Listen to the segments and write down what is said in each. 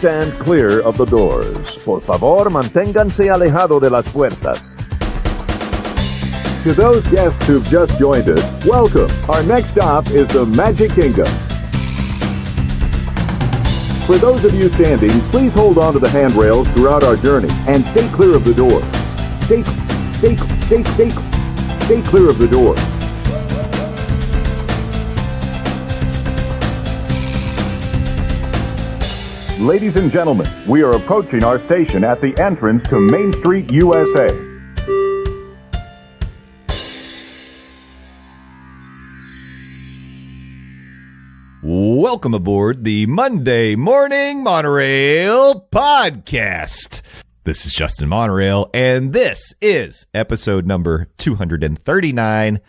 stand clear of the doors. Por favor, manténganse alejado de las puertas. To those guests who've just joined us, welcome. Our next stop is the Magic Kingdom. For those of you standing, please hold on to the handrails throughout our journey and stay clear of the doors. Stay clear of the doors. Ladies and gentlemen, we are approaching our station at the entrance to Main Street, USA. Welcome aboard the Monday Morning Monorail podcast. This is Justin Monorail, and this is episode number 239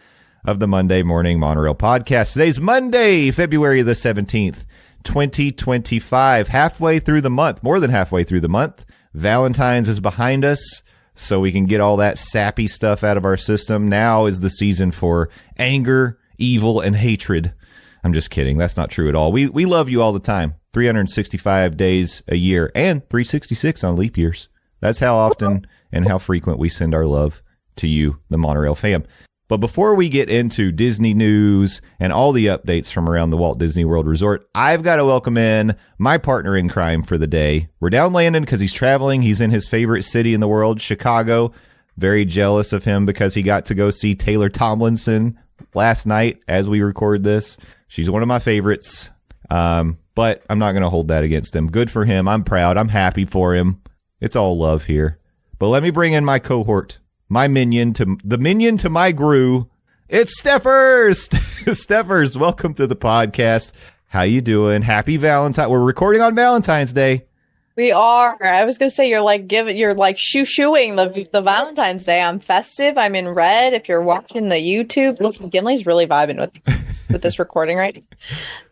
of the Monday Morning Monorail podcast. Today's Monday, February the 17th, 2025, halfway through the month, more than halfway through the month. Valentine's is behind us, so we can get all that sappy stuff out of our system. Now is the season for anger, evil, and hatred. I'm just kidding. That's not true at all. We love you all the time. 365 days a year and 366 on leap years. That's how often and how frequent we send our love to you, the Monorail fam. But before we get into Disney news and all the updates from around the Walt Disney World Resort, I've got to welcome in my partner in crime for the day. We're down Landon because he's traveling. He's in his favorite city in the world, Chicago. Very jealous of him because he got to go see Taylor Tomlinson last night as we record this. She's one of my favorites, but I'm not going to hold that against him. Good for him. I'm proud. I'm happy for him. It's all love here. But let me bring in my cohort, my minion to my Gru. It's Stephers. Stephers, welcome to the podcast. How you doing? Happy Valentine. We're recording on Valentine's Day. We are. I was gonna say you're like shoo-shooing the Valentine's Day. I'm festive. I'm in red. If you're watching the YouTube, listen, Gimli's really vibing with this recording, right?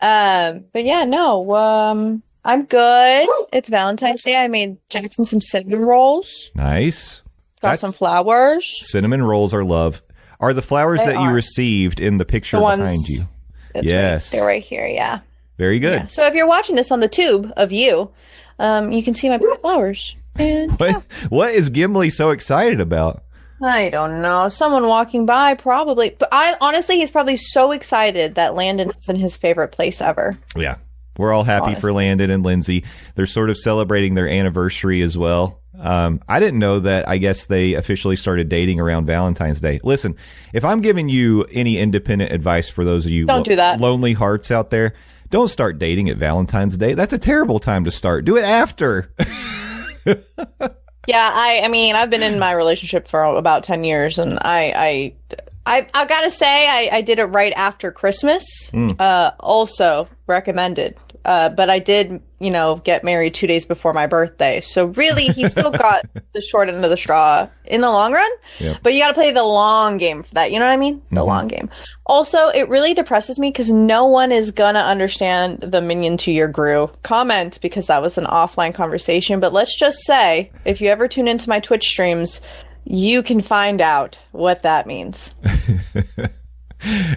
But yeah, no. I'm good. It's Valentine's Day. I made Jackson some cinnamon rolls. Nice. Got some flowers. Cinnamon rolls are love. Are the flowers that you received in the picture behind you? Yes, right. They're right here. Yeah. Very good. Yeah. So if you're watching this on the tube of you can see my flowers. And what is Gimli so excited about? I don't know. Someone walking by, probably. But honestly, he's probably so excited that Landon is in his favorite place ever. Yeah. We're all happy for Landon and Lindsay. They're sort of celebrating their anniversary as well. I didn't know that. I guess they officially started dating around Valentine's Day. Listen, if I'm giving you any independent advice for those of you don't do that. Lonely hearts out there, don't start dating at Valentine's Day. That's a terrible time to start. Do it after. Yeah, I mean, I've been in my relationship for about 10 years, and I gotta say, I did it right after Christmas. Also recommended. But I did, get married 2 days before my birthday. So really, he still got the short end of the straw in the long run. Yep. But you got to play the long game for that. You know what I mean? The long game. Also, it really depresses me because no one is going to understand the minion to your Gru comment because that was an offline conversation. But let's just say, if you ever tune into my Twitch streams, you can find out what that means.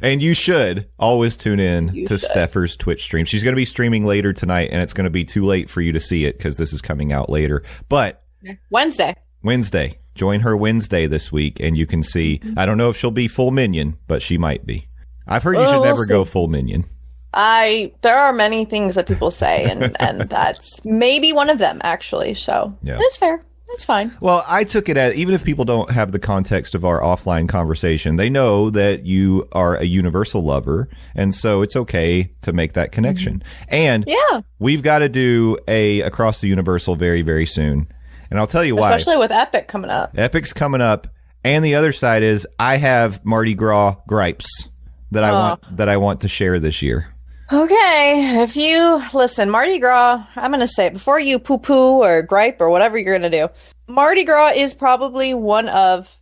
And you should always tune in to Stephers' Twitch stream. She's going to be streaming later tonight, and it's going to be too late for you to see it because this is coming out later. But Wednesday. Join her Wednesday this week, and you can see. I don't know if she'll be full minion, but she might be. I've heard you should never go full minion. There are many things that people say, and that's maybe one of them, actually. So It's fair. It's fine. Well, I took it as, even if people don't have the context of our offline conversation, they know that you are a Universal lover, and so it's okay to make that connection. And we've got to do a Across the Universal very, very soon. And I'll tell you why. Especially with Epic coming up. Epic's coming up. And the other side is I have Mardi Gras gripes that I want to share this year. Okay, if you listen, Mardi Gras, I'm going to say it before you poo-poo or gripe or whatever you're going to do. Mardi Gras is probably one of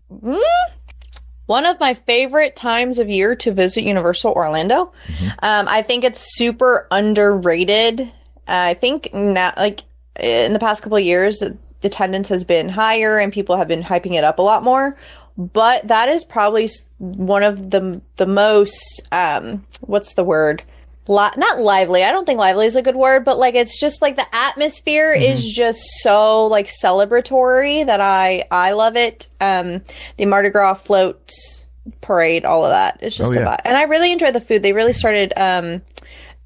my favorite times of year to visit Universal Orlando. I think it's super underrated. I think now, like in the past couple of years, the attendance has been higher and people have been hyping it up a lot more. But that is probably one of the most, what's the word? not lively. I don't think lively is a good word, but like it's just like the atmosphere is just so like celebratory that I love it. The Mardi Gras float parade, all of that. It's just about, and I really enjoy the food. They really started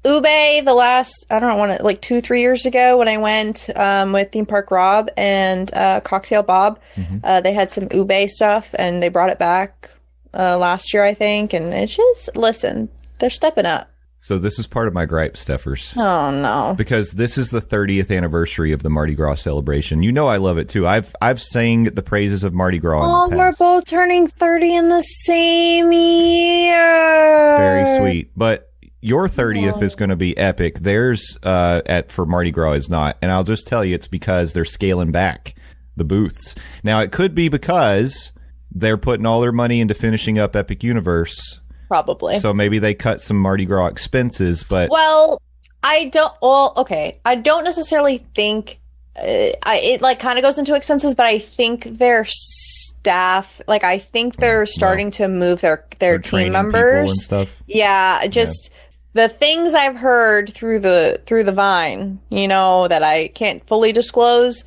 ube the last, I don't know, like 2-3 years ago when I went with Theme Park Rob and Cocktail Bob. They had some ube stuff and they brought it back last year, I think. And it's just, listen, they're stepping up. So this is part of my gripe, Steffers. Oh, no. Because this is the 30th anniversary of the Mardi Gras celebration. You know I love it, too. I've sang the praises of Mardi Gras in the past. We're both turning 30 in the same year. Very sweet. But your 30th is going to be epic. Theirs for Mardi Gras is not. And I'll just tell you, it's because they're scaling back the booths. Now, it could be because they're putting all their money into finishing up Epic Universe. Probably. So maybe they cut some Mardi Gras expenses, but... Well, I don't necessarily think... it like kind of goes into expenses, but I think their staff, like I think they're starting to move their team members and stuff. Yeah, just the things I've heard through the Vine, you know, that I can't fully disclose.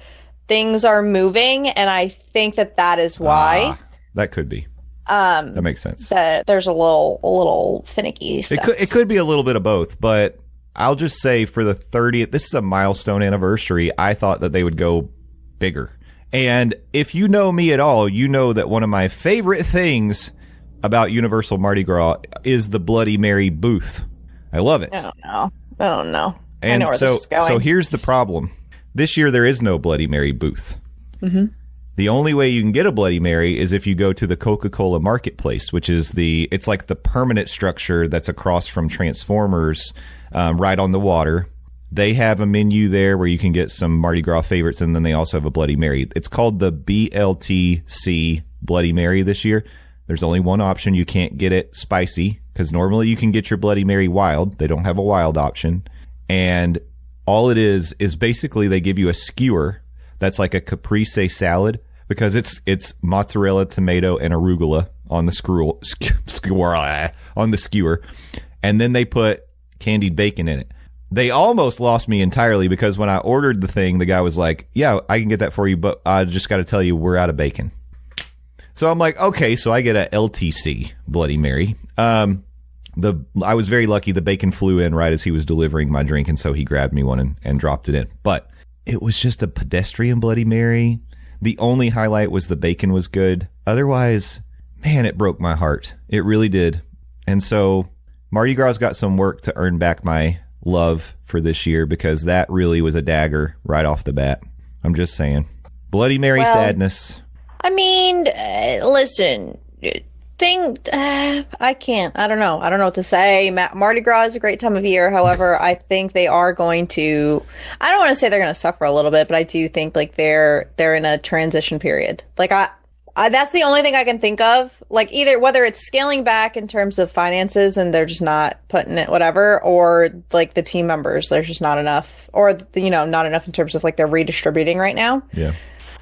Things are moving, and I think that is why. That could be. That makes sense. That there's a little finicky stuff. It could be a little bit of both, but I'll just say for the 30th, this is a milestone anniversary. I thought that they would go bigger. And if you know me at all, you know that one of my favorite things about Universal Mardi Gras is the Bloody Mary booth. I love it. I don't know. And I know where this is going. So here's the problem. This year there is no Bloody Mary booth. The only way you can get a Bloody Mary is if you go to the Coca-Cola Marketplace, which is it's like the permanent structure that's across from Transformers, right on the water. They have a menu there where you can get some Mardi Gras favorites, and then they also have a Bloody Mary. It's called the BLTC Bloody Mary this year. There's only one option. You can't get it spicy, because normally you can get your Bloody Mary wild. They don't have a wild option. And all it is basically they give you a skewer that's like a caprese salad, because it's mozzarella, tomato, and arugula on the skewer, and then they put candied bacon in it. They almost lost me entirely, because when I ordered the thing, the guy was like, "Yeah, I can get that for you, but I just got to tell you, we're out of bacon." So I'm like, okay, so I get a LTC Bloody Mary. I was very lucky. The bacon flew in right as he was delivering my drink, and so he grabbed me one and dropped it in. But it was just a pedestrian Bloody Mary. The only highlight was the bacon was good. Otherwise, man, it broke my heart. It really did. And so Mardi Gras got some work to earn back my love for this year, because that really was a dagger right off the bat. I'm just saying. Bloody Mary sadness. I mean, listen, I can't. I don't know. I don't know what to say. Mardi Gras is a great time of year. However, I think they are going to, I don't want to say they're going to suffer a little bit, but I do think like they're in a transition period. Like I that's the only thing I can think of. Like either whether it's scaling back in terms of finances and they're just not putting it whatever, or like the team members, there's just not enough, or not enough in terms of like they're redistributing right now. Yeah.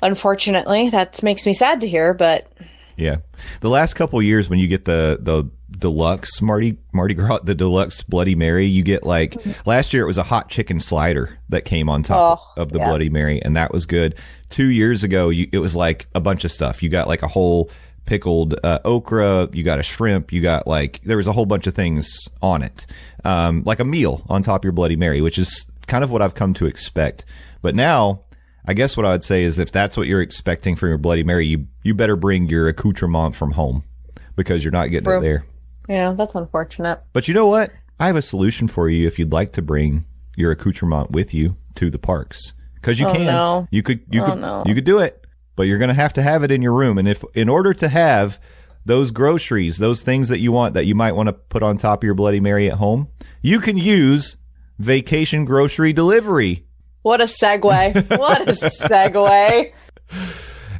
Unfortunately, that makes me sad to hear, but yeah. The last couple of years when you get the deluxe Mardi Gras, the deluxe Bloody Mary, you get like last year it was a hot chicken slider that came on top of the Bloody Mary, and that was good. 2 years ago, it was like a bunch of stuff. You got like a whole pickled okra, you got a shrimp, you got like, there was a whole bunch of things on it. Like a meal on top of your Bloody Mary, which is kind of what I've come to expect. But now, I guess what I would say is if that's what you're expecting from your Bloody Mary, you better bring your accoutrement from home, because you're not getting it there. Yeah, that's unfortunate. But you know what? I have a solution for you if you'd like to bring your accoutrement with you to the parks. Because you can. No. You could do it, but you're going to have it in your room. And if in order to have those groceries, those things that you want that you might want to put on top of your Bloody Mary at home, you can use Vacation Grocery Delivery. What a segue. What a segue.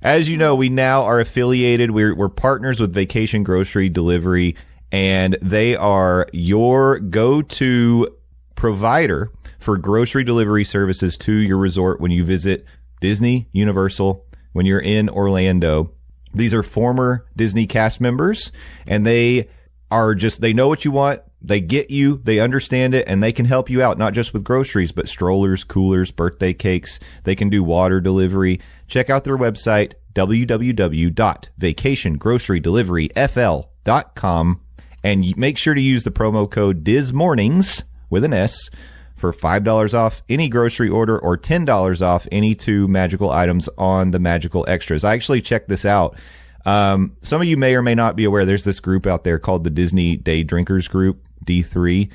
As you know, we now are affiliated. We're partners with Vacation Grocery Delivery, and they are your go-to provider for grocery delivery services to your resort when you visit Disney, Universal, when you're in Orlando. These are former Disney cast members, and they know what you want. They get you, they understand it, and they can help you out, not just with groceries, but strollers, coolers, birthday cakes. They can do water delivery. Check out their website, www.vacationgrocerydeliveryfl.com, and make sure to use the promo code DISMornings with an S for $5 off any grocery order or $10 off any 2 magical items on the magical extras. I actually checked this out. Some of you may or may not be aware there's this group out there called the Disney Day Drinkers Group, D3.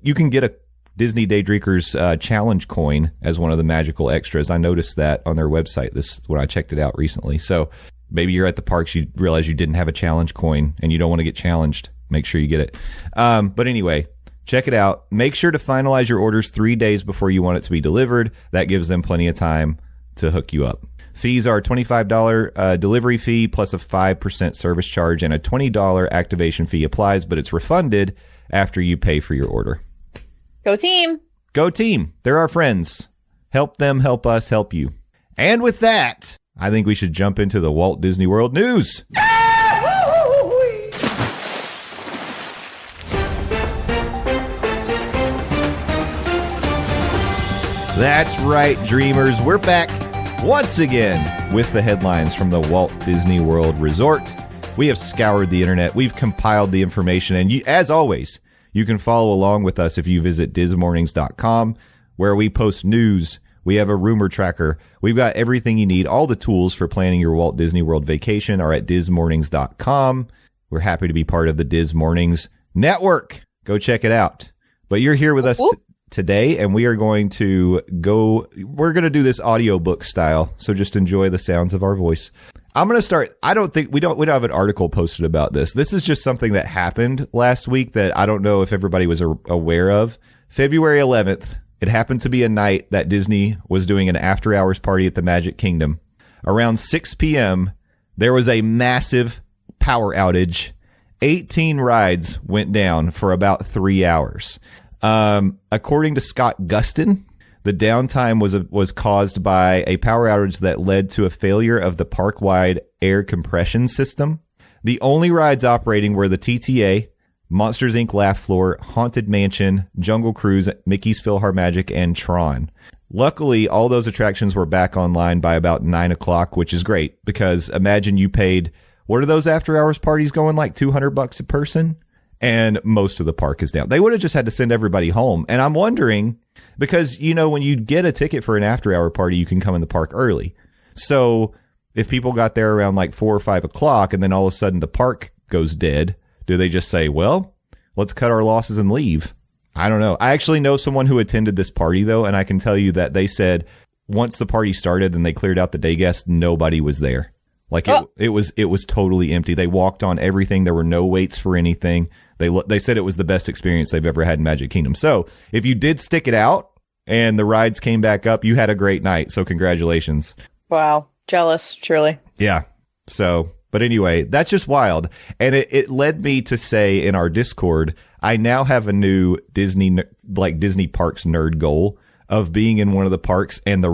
You can get a Disney Day Drinkers challenge coin as one of the magical extras. I noticed that on their website when I checked it out recently. So maybe you're at the parks, you realize you didn't have a challenge coin and you don't want to get challenged. Make sure you get it. But anyway, check it out. Make sure to finalize your orders 3 days before you want it to be delivered. That gives them plenty of time to hook you up. Fees are a $25 delivery fee plus a 5% service charge, and a $20 activation fee applies, but it's refunded after you pay for your order. Go team. Go team. They're our friends. Help them, help us, help you. And with that, I think we should jump into the Walt Disney World news. That's right, dreamers. We're back once again with the headlines from the Walt Disney World Resort. We have scoured the internet. We've compiled the information. And as always, you can follow along with us if you visit dismornings.com, where we post news. We have a rumor tracker. We've got everything you need. All the tools for planning your Walt Disney World vacation are at dismornings.com. We're happy to be part of the Dis Mornings Network. Go check it out. But you're here with us today, and we are going to we're going to do this audiobook style. So just enjoy the sounds of our voice. I'm going to start. We don't have an article posted about this. This is just something that happened last week that I don't know if everybody was aware of. February 11th, it happened to be a night that Disney was doing an after hours party at the Magic Kingdom. Around 6 p.m., there was a massive power outage. 18 rides went down for about 3 hours. According to Scott Gustin, the downtime was caused by a power outage that led to a failure of the park-wide air compression system. The only rides operating were the TTA, Monsters, Inc. Laugh Floor, Haunted Mansion, Jungle Cruise, Mickey's PhilharMagic, and Tron. Luckily, all those attractions were back online by about 9 o'clock, which is great because imagine you paid, what are those after-hours parties going like, $200 a person? And most of the park is down. They would have just had to send everybody home. And I'm wondering, because, when you get a ticket for an after-hour party, you can come in the park early. So if people got there around like 4 or 5 o'clock and then all of a sudden the park goes dead, do they just say, well, let's cut our losses and leave? I don't know. I actually know someone who attended this party, though, and I can tell you that they said once the party started and they cleared out the day guests, nobody was there. Like it was totally empty. They walked on everything. There were no waits for anything. They said it was the best experience they've ever had in Magic Kingdom. So if you did stick it out and the rides came back up, you had a great night. So congratulations. Wow. Jealous, truly. Yeah. So, but anyway, that's just wild. And it led me to say in our Discord, I now have a new Disney parks nerd goal of being in one of the parks and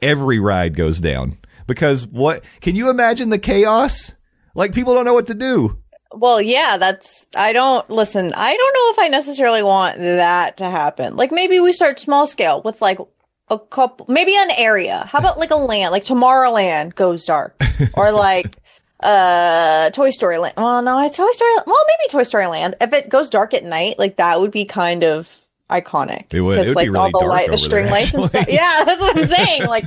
every ride goes down. Because can you imagine the chaos? Like, people don't know what to do. Well, yeah, I don't know if I necessarily want that to happen. Like, maybe we start small scale with like a couple, maybe an area. How about like a land, like Tomorrowland goes dark, or like Toy Story Land. Well, no, it's Toy Story. Well, maybe Toy Story Land. If it goes dark at night, like that would be kind of iconic. It would like be really all dark the string lights and stuff. Yeah, that's what I'm saying. Like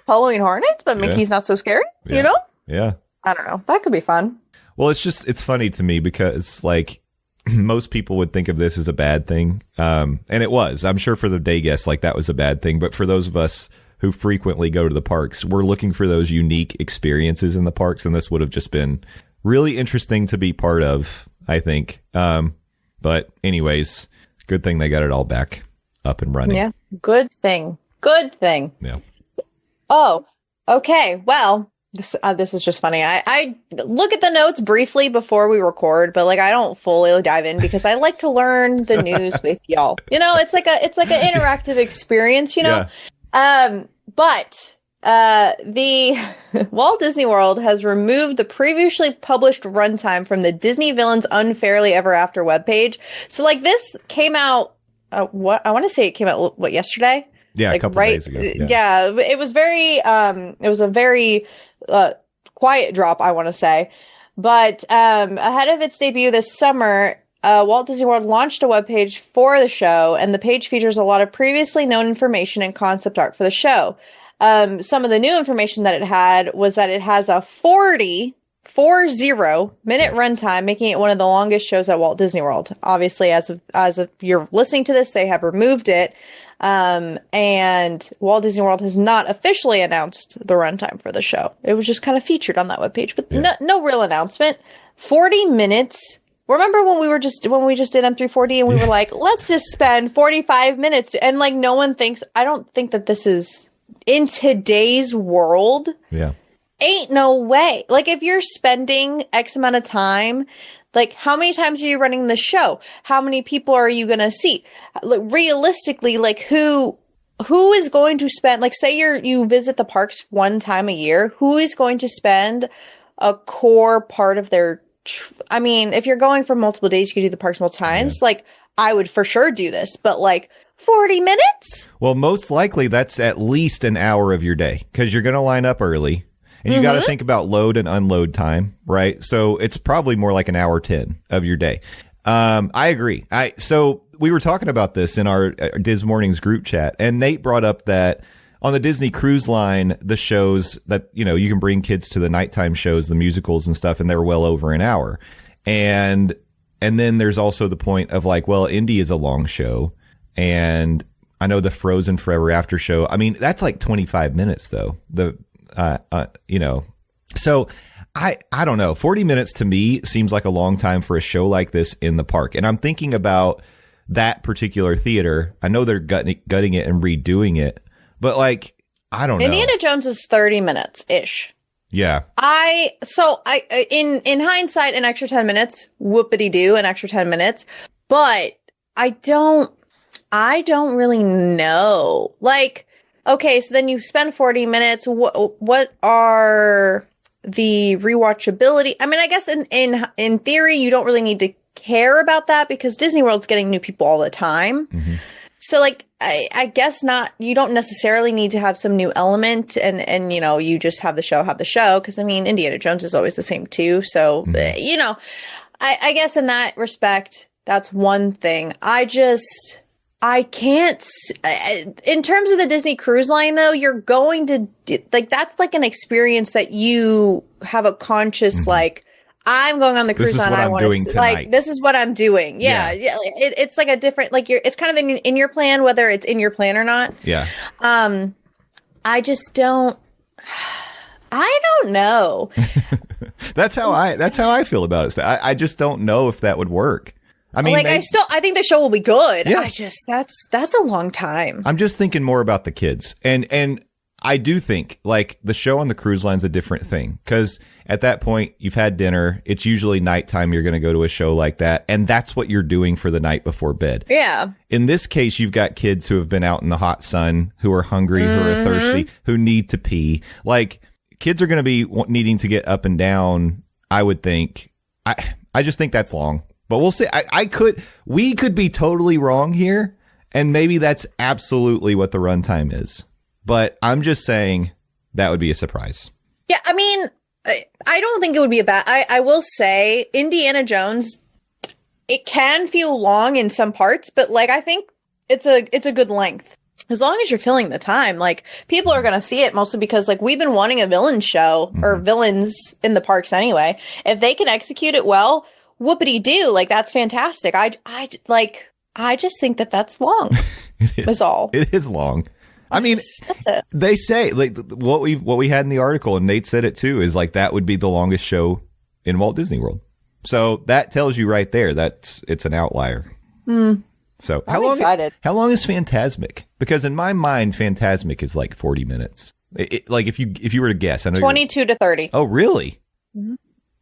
Halloween Hornets, but Mickey's not so scary. Yeah. You know? Yeah. I don't know. That could be fun. Well, it's funny to me because like most people would think of this as a bad thing. And it was. I'm sure for the day guests, like that was a bad thing. But for those of us who frequently go to the parks, we're looking for those unique experiences in the parks. And this would have just been really interesting to be part of, I think. But anyways, good thing they got it all back up and running. Yeah. Good thing. Yeah. Oh, okay. Well, this is just funny. I look at the notes briefly before we record, but like I don't fully dive in because I like to learn the news with y'all. It's like an interactive experience, Yeah. But The Walt Disney World has removed the previously published runtime from the Disney Villains Unfairly Ever After webpage. So, like, this came out, what I want to say it came out, yesterday? Yeah, like, a couple days ago. Yeah, it was a very quiet drop, I want to say. But ahead of its debut this summer, Walt Disney World launched a webpage for the show, and the page features a lot of previously known information and concept art for the show. Some of the new information that it had was that it has a 40 minute runtime, making it one of the longest shows at Walt Disney World. Obviously, as of you're listening to this, they have removed it. And Walt Disney World has not officially announced the runtime for the show. It was just kind of featured on that webpage, but no real announcement. 40 minutes. Remember when we just did M340 and we were like, let's just spend 45 minutes and like no one thinks, I don't think that this is in today's world. Yeah. Ain't no way. Like if you're spending X amount of time, like how many times are you running the show? How many people are you going to see? Like, realistically, like who is going to spend, like say you visit the parks one time a year, who is going to spend a core part of their I mean, if you're going for multiple days, you could do the parks multiple times. Yeah. Like, I would for sure do this, but like 40 minutes? Well, most likely that's at least an hour of your day because you're going to line up early and you got to think about load and unload time, right? So it's probably more like an hour 10 of your day. I agree. So we were talking about this in our Diz Mornings group chat, and Nate brought up that on the Disney Cruise Line, the shows that, you know, you can bring kids to the nighttime shows, the musicals and stuff, and they're well over an hour. And then there's also the point of like, well, Indy is a long show. And I know the Frozen Forever After show. I mean, that's like 25 minutes though. So I don't know. 40 minutes to me seems like a long time for a show like this in the park. And I'm thinking about that particular theater. I know they're gutting it and redoing it. But like, I don't know. Indiana Jones is 30 minutes ish. Yeah. In hindsight, an extra 10 minutes, whoopity doo, an extra 10 minutes. But I don't really know. Like, okay, so then you spend 40 minutes. What are the rewatchability? I mean, I guess in theory, you don't really need to care about that because Disney World's getting new people all the time. Mm-hmm. So like, I guess not, you don't necessarily need to have some new element and, you know, you just have the show. Cause I mean, Indiana Jones is always the same too. So, you know, I guess in that respect, that's one thing. I can't, in terms of the Disney Cruise Line though, you're going to like, that's like an experience that you have a conscious, like, I'm going on the cruise line. I want to like, this is what I'm doing. Yeah. It's like a different, like it's kind of in your plan, whether it's in your plan or not. Yeah. I just don't know. That's how I feel about it. I just don't know if that would work. I mean, like I think the show will be good. Yeah. That's a long time. I'm just thinking more about the kids and I do think like the show on the cruise line's a different thing because at that point you've had dinner. It's usually nighttime. You're going to go to a show like that. And that's what you're doing for the night before bed. Yeah. In this case, you've got kids who have been out in the hot sun, who are hungry, who are thirsty, who need to pee. Like kids are going to be needing to get up and down. I would think. I just think that's long, but we'll see. We could be totally wrong here. And maybe that's absolutely what the runtime is. But I'm just saying that would be a surprise. Yeah, I mean, I don't think it would be a bad. I will say Indiana Jones, it can feel long in some parts, but like I think it's a good length as long as you're filling the time. Like people are gonna see it mostly because like we've been wanting a villain show or villains in the parks anyway. If they can execute it well, whoopity doo, like that's fantastic. I just think that's long. Is all. It is long. I mean, they say like what we had in the article, and Nate said it too, is like that would be the longest show in Walt Disney World. So that tells you right there that it's an outlier. So how long is Fantasmic? Because in my mind, Fantasmic is like 40 minutes. Like if you were to guess, I know 22 to 30. Oh, really? Mm-hmm.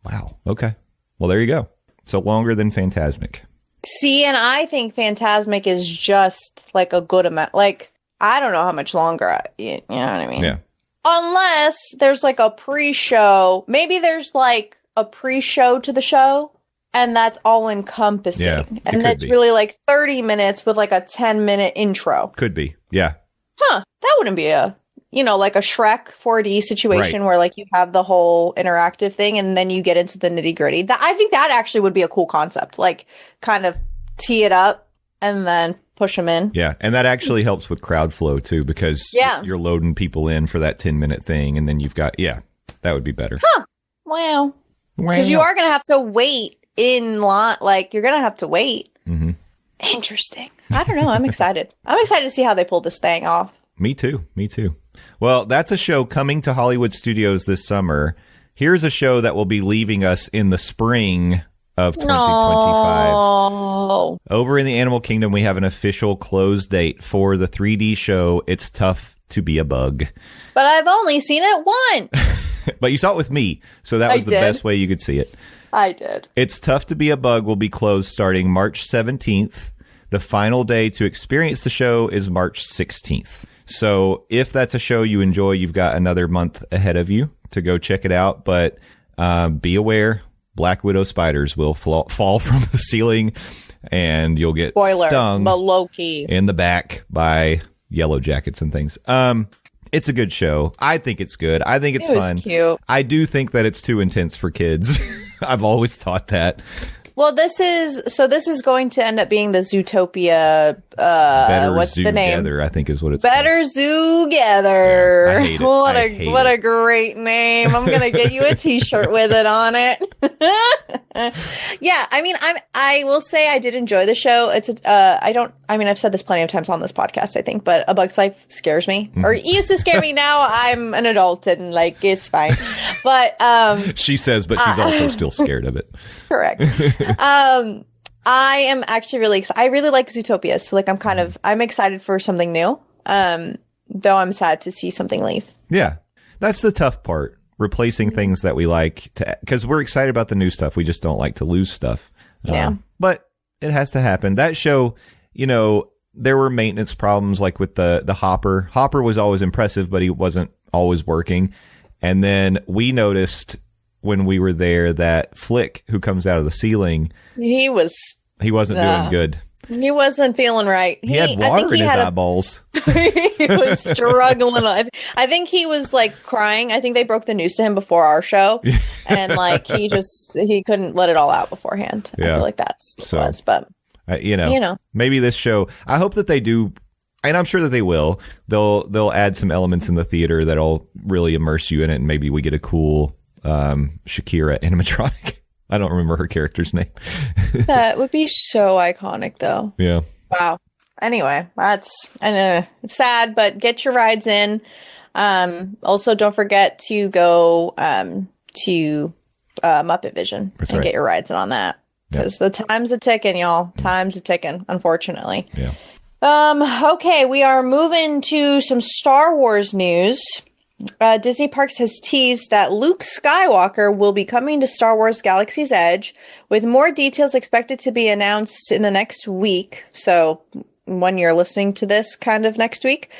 Wow. Okay. Well, there you go. So longer than Fantasmic. See, and I think Fantasmic is just like a good amount. Like I don't know how much longer. You know what I mean? Yeah. Unless there's like a pre-show. Maybe there's like a pre-show to the show and that's all encompassing. Yeah, and that's really like 30 minutes with like a 10-minute intro. Could be. Yeah. Huh. That wouldn't be like a Shrek 4D situation where like you have the whole interactive thing and then you get into the nitty-gritty. I think that actually would be a cool concept. Like kind of tee it up and then push them in. Yeah, and that actually helps with crowd flow too, because you're loading people in for that 10-minute thing, and then you've got that would be better. Huh? Wow. Because you are gonna have to wait in line. Like you're gonna have to wait. Mm-hmm. Interesting. I don't know. I'm excited. I'm excited to see how they pull this thing off. Me too. Well, that's a show coming to Hollywood Studios this summer. Here's a show that will be leaving us in the spring of 2025. No. Over in the Animal Kingdom, we have an official close date for the 3D show. It's Tough to Be a Bug. But I've only seen it once. But you saw it with me, so that was the best way you could see it. I did. It's Tough to Be a Bug will be closed starting March 17th. The final day to experience the show is March 16th. So if that's a show you enjoy, you've got another month ahead of you to go check it out. But be aware, Black Widow spiders will fall from the ceiling, and you'll get stung in the back by yellow jackets and things. It's a good show. I think it's good. I think it's fun. Cute. I do think that it's too intense for kids. I've always thought that. Well, this is going to end up being the Zootopia. What's the name? Better, I think is what it's Better Zoogether. Yeah, I hate it. What a great name! I'm gonna get you a T-shirt with it on it. Yeah, I mean, I will say I did enjoy the show. I've said this plenty of times on this podcast, I think, but A Bug's Life scares me, or it used to scare me. Now I'm an adult and like it's fine. But she says, but she's also still scared of it. Correct. I am actually really excited. I really like Zootopia, so like I'm excited for something new. Though I'm sad to see something leave. Yeah, that's the tough part. Replacing things that we like because we're excited about the new stuff. We just don't like to lose stuff. But it has to happen. That show, there were maintenance problems like with the Hopper. Hopper was always impressive, but he wasn't always working. And then we noticed when we were there that Flick, who comes out of the ceiling, he wasn't doing good. He wasn't feeling right. He had water in his eyeballs. He was struggling. I think he was like crying. I think they broke the news to him before our show, and like he couldn't let it all out beforehand. Yeah. I feel like that's what it was. But maybe this show. I hope that they do, and I'm sure that they will. They'll add some elements in the theater that'll really immerse you in it, and maybe we get a cool Shakira animatronic. I don't remember her character's name. That would be so iconic, though. Yeah. Wow. Anyway, it's sad, but get your rides in. Also, don't forget to go to Muppet Vision and get your rides in on that. Because the time's a ticking, y'all. Time's a ticking, unfortunately. Yeah. Okay, we are moving to some Star Wars news. Disney Parks has teased that Luke Skywalker will be coming to Star Wars Galaxy's Edge, with more details expected to be announced in the next week. So when you're listening to this kind of next week,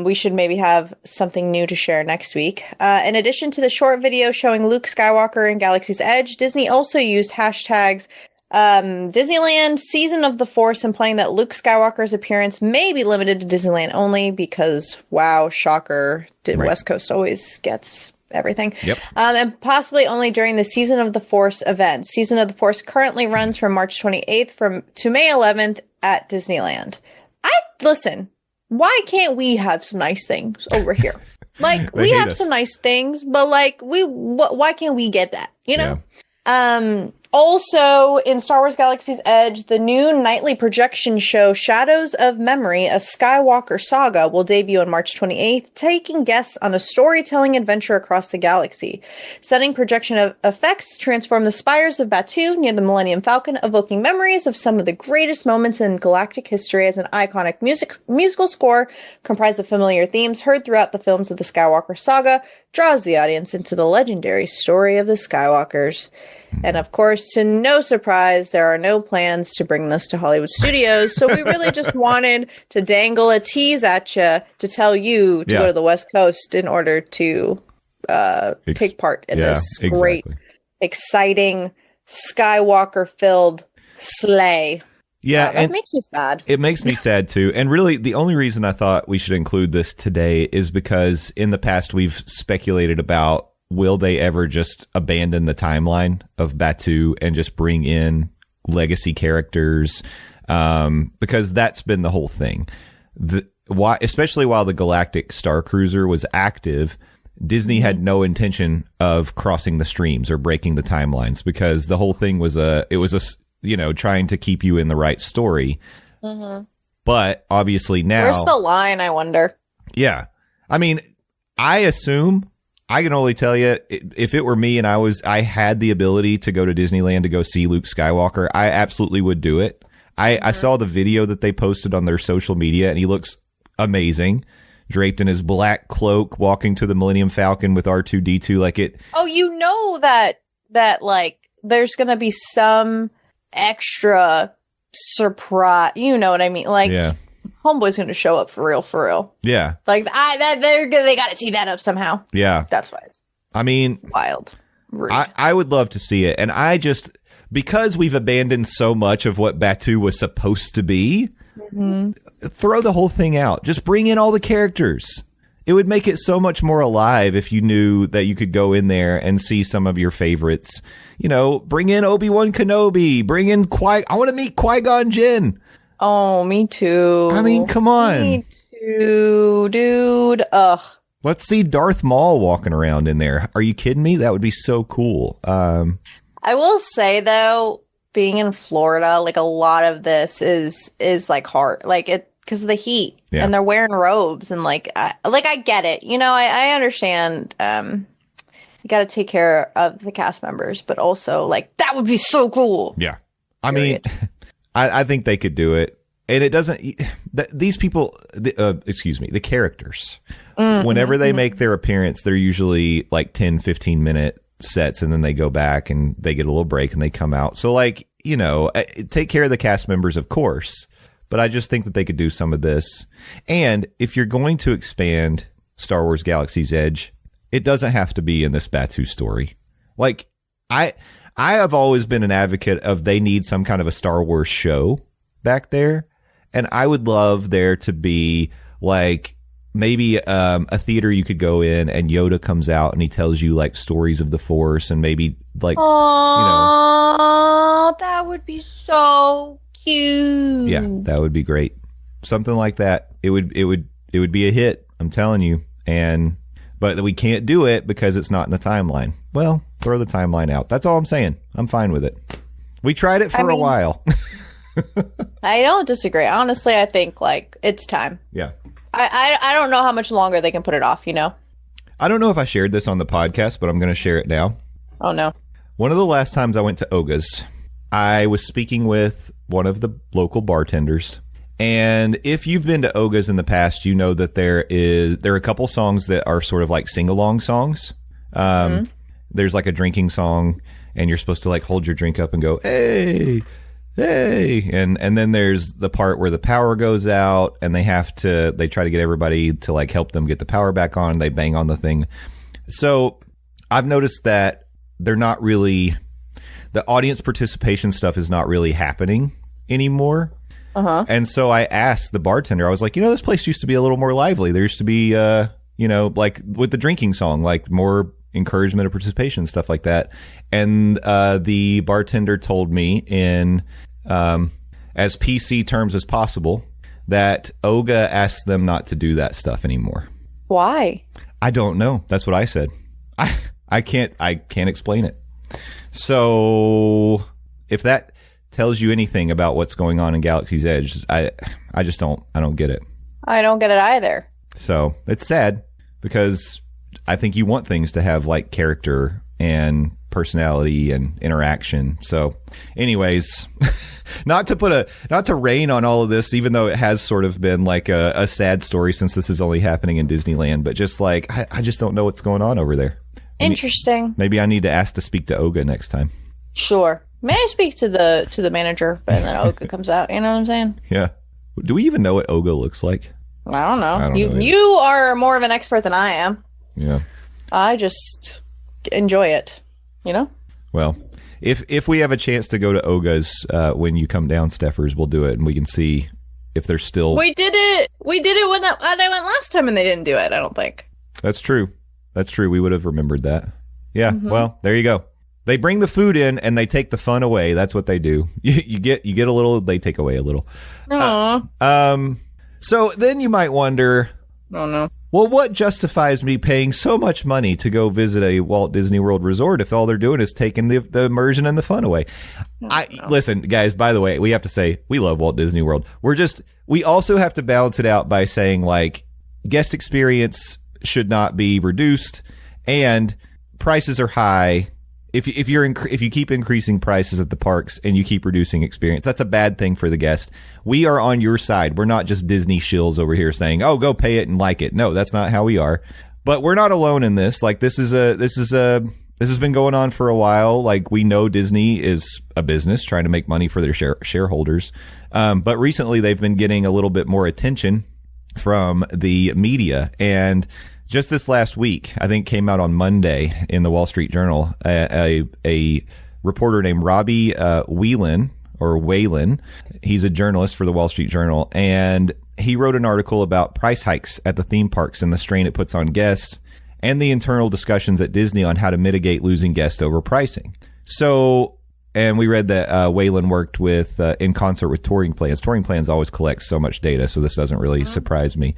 we should maybe have something new to share next week. In addition to the short video showing Luke Skywalker in Galaxy's Edge, Disney also used hashtags Disneyland Season of the Force, implying that Luke Skywalker's appearance may be limited to Disneyland only because, wow, shocker, West Coast always gets everything. Yep. And possibly only during the Season of the Force event. Season of the Force currently runs from March 28th to May 11th at Disneyland. Listen, why can't we have some nice things over here? Like, we have some nice things, but like, why can't we get that? Yeah. Also, in Star Wars Galaxy's Edge, the new nightly projection show Shadows of Memory, a Skywalker saga, will debut on March 28th, taking guests on a storytelling adventure across the galaxy. Stunning projection effects transform the spires of Batuu near the Millennium Falcon, evoking memories of some of the greatest moments in galactic history as an iconic musical score comprised of familiar themes heard throughout the films of the Skywalker saga draws the audience into the legendary story of the Skywalkers. And of course, to no surprise, there are no plans to bring this to Hollywood studios. So we really just wanted to dangle a tease at you to tell you to go to the West Coast in order to take part in this great, exciting, Skywalker-filled sleigh. Yeah, that makes me sad. It makes me sad too. And really, the only reason I thought we should include this today is because in the past we've speculated about will they ever just abandon the timeline of Batuu and just bring in legacy characters? Because that's been the whole thing. Especially while the Galactic Star Cruiser was active, Disney had no intention of crossing the streams or breaking the timelines, because the whole thing was trying to keep you in the right story. Mm-hmm. But obviously now, where's the line, I wonder? Yeah. I mean, I assume, I can only tell you, if it were me and I had the ability to go to Disneyland to go see Luke Skywalker, I absolutely would do it. I saw the video that they posted on their social media, and he looks amazing, draped in his black cloak, walking to the Millennium Falcon with R2-D2 like it. Oh, you know that like there's gonna be some extra surprise. You know what I mean? Like, Homeboy's gonna show up for real. Yeah. Like they got to tee that up somehow. Yeah. That's why it's. I mean, wild. I would love to see it, and I just, because we've abandoned so much of what Batuu was supposed to be, throw the whole thing out. Just bring in all the characters. It would make it so much more alive if you knew that you could go in there and see some of your favorites. You know, bring in Obi-Wan Kenobi. Bring in I want to meet Qui-Gon Jinn. Oh, me too. I mean, come on. Me too, dude. Ugh. Let's see Darth Maul walking around in there. Are you kidding me? That would be so cool. I will say, though, being in Florida, like, a lot of this is like hard. Like, it, because of the heat. Yeah. And they're wearing robes, and like I get it. You know, I understand. You got to take care of the cast members, but also, like, that would be so cool. Yeah. I mean, I think they could do it. And it doesn't, these people, the characters, whenever they make their appearance, they're usually like 10, 15-minute sets, and then they go back and they get a little break and they come out. So, like, you know, take care of the cast members, of course. But I just think that they could do some of this. And if you're going to expand Star Wars Galaxy's Edge, it doesn't have to be in this Batuu story. Like, I have always been an advocate of they need some kind of a Star Wars show back there. And I would love there to be, like, maybe a theater you could go in and Yoda comes out and he tells you, like, stories of the Force, and maybe, like, that would be so cute. Yeah, that would be great. Something like that. It would be a hit, I'm telling you. But we can't do it because it's not in the timeline. Well, throw the timeline out. That's all I'm saying. I'm fine with it. We tried it for a while. I don't disagree. Honestly, I think, like, it's time. Yeah. I don't know how much longer they can put it off, you know? I don't know if I shared this on the podcast, but I'm going to share it now. Oh, no. One of the last times I went to Oga's, I was speaking with one of the local bartenders. And if you've been to Oga's in the past, you know that there are a couple songs that are sort of like sing-along songs. There's like a drinking song, and you're supposed to, like, hold your drink up and go, hey, hey. And then there's the part where the power goes out, and they try to get everybody to, like, help them get the power back on. They bang on the thing. So I've noticed that they're not really, the audience participation stuff is not really happening anymore. And so I asked the bartender, I was like, this place used to be a little more lively. There used to be, like with the drinking song, like more encouragement of participation, stuff like that. And the bartender told me in as PC terms as possible that Oga asked them not to do that stuff anymore. Why? I don't know. That's what I said. I can't explain it. So if that tells you anything about what's going on in Galaxy's Edge, I don't get it. I don't get it either. So it's sad, because I think you want things to have, like, character and personality and interaction. So anyways, not to rain on all of this, even though it has sort of been like a sad story since this is only happening in Disneyland, but just like, I just don't know what's going on over there. Interesting. Maybe I need to ask to speak to Olga next time. Sure. May I speak to the manager? And then Olga comes out. You know what I'm saying? Yeah. Do we even know what Olga looks like? I don't know. I don't know you are more of an expert than I am. Yeah. I just enjoy it. You know? Well, if we have a chance to go to Olga's when you come down, Stephers, we'll do it, and we can see if there's still... We did it when I went last time, and they didn't do it, I don't think. That's true. We would have remembered that. Yeah, Well, there you go. They bring the food in, and they take the fun away. That's what they do. You get a little, they take away a little. So then you might wonder... Oh, no. Well, what justifies me paying so much money to go visit a Walt Disney World resort if all they're doing is taking the immersion and the fun away? Listen, guys, by the way, we have to say we love Walt Disney World. We also have to balance it out by saying, like, guest experience should not be reduced and prices are high. If you keep increasing prices at the parks and you keep reducing experience, that's a bad thing for the guest. We are on your side. We're not just Disney shills over here saying, "Oh, go pay it and like it." No, that's not how we are. But we're not alone in this. Like this has been going on for a while. Like we know Disney is a business trying to make money for their shareholders. But recently they've been getting a little bit more attention from the media. And just this last week, I think came out on Monday in the Wall Street Journal, a reporter named Robbie Whelan. He's a journalist for the Wall Street Journal, and he wrote an article about price hikes at the theme parks and the strain it puts on guests and the internal discussions at Disney on how to mitigate losing guests over pricing. So, and we read that Whelan worked in concert with Touring Plans. Touring Plans always collects so much data, so this doesn't really surprise me.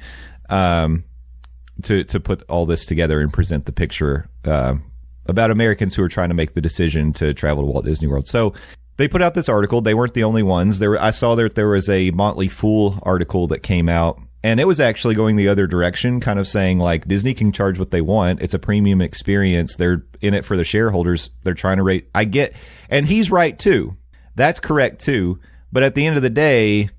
To put all this together and present the picture about Americans who are trying to make the decision to travel to Walt Disney World. So they put out this article. They weren't the only ones. I saw that there was a Motley Fool article that came out, and it was actually going the other direction, kind of saying like Disney can charge what they want. It's a premium experience. They're in it for the shareholders. They're trying to rate. I get, and he's right too. That's correct too. But at the end of the day,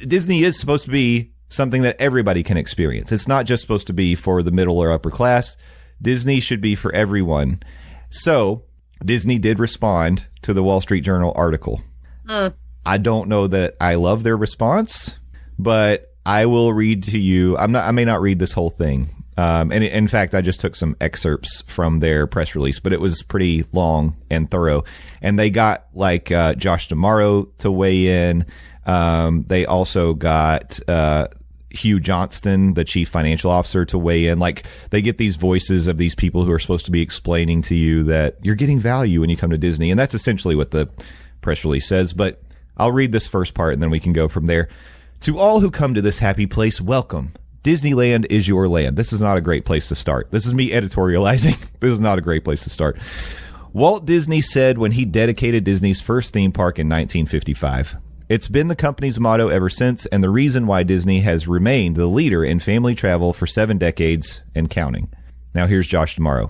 Disney is supposed to be something that everybody can experience. It's not just supposed to be for the middle or upper class. Disney should be for everyone. So Disney did respond to the Wall Street Journal article. I don't know that I love their response, but I will read to you. I may not read this whole thing. And in fact, I just took some excerpts from their press release, but it was pretty long and thorough. And they got like Josh D'Amaro to weigh in. They also got Hugh Johnston, the chief financial officer, to weigh in. Like they get these voices of these people who are supposed to be explaining to you that you're getting value when you come to Disney. And that's essentially what the press release says. But I'll read this first part and then we can go from there. To all who come to this happy place, welcome. Disneyland is your land. This is not a great place to start. This is me editorializing. This is not a great place to start. Walt Disney said when he dedicated Disney's first theme park in 1955, "It's been the company's motto ever since, and the reason why Disney has remained the leader in family travel for 7 decades and counting." Now here's Josh D'Amaro.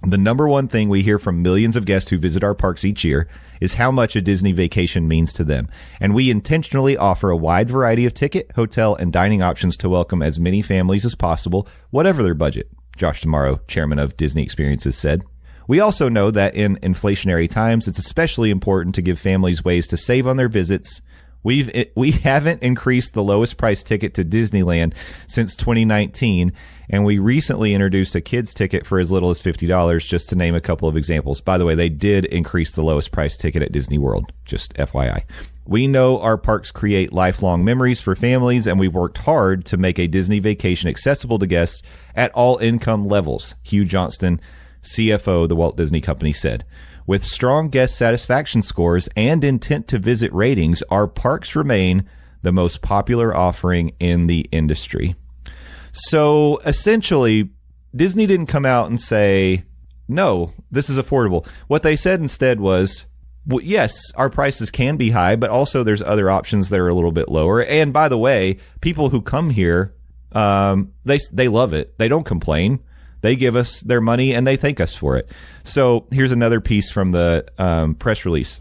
"The number one thing we hear from millions of guests who visit our parks each year is how much a Disney vacation means to them. And we intentionally offer a wide variety of ticket, hotel, and dining options to welcome as many families as possible, whatever their budget," Josh D'Amaro, chairman of Disney Experiences, said. "We also know that in inflationary times, it's especially important to give families ways to save on their visits. We haven't increased the lowest price ticket to Disneyland since 2019, and we recently introduced a kids ticket for as little as $50, just to name a couple of examples. By the way, they did increase the lowest price ticket at Disney World, just FYI. We know our parks create lifelong memories for families, and we've worked hard to make a Disney vacation accessible to guests at all income levels," Hugh Johnston, CFO, the Walt Disney Company, said. "With strong guest satisfaction scores and intent to visit ratings, our parks remain the most popular offering in the industry." So essentially, Disney didn't come out and say, "No, this is affordable." What they said instead was, well, yes, our prices can be high, but also there's other options that are a little bit lower. And by the way, people who come here, they love it. They don't complain. They give us their money and they thank us for it. So here's another piece from the press release.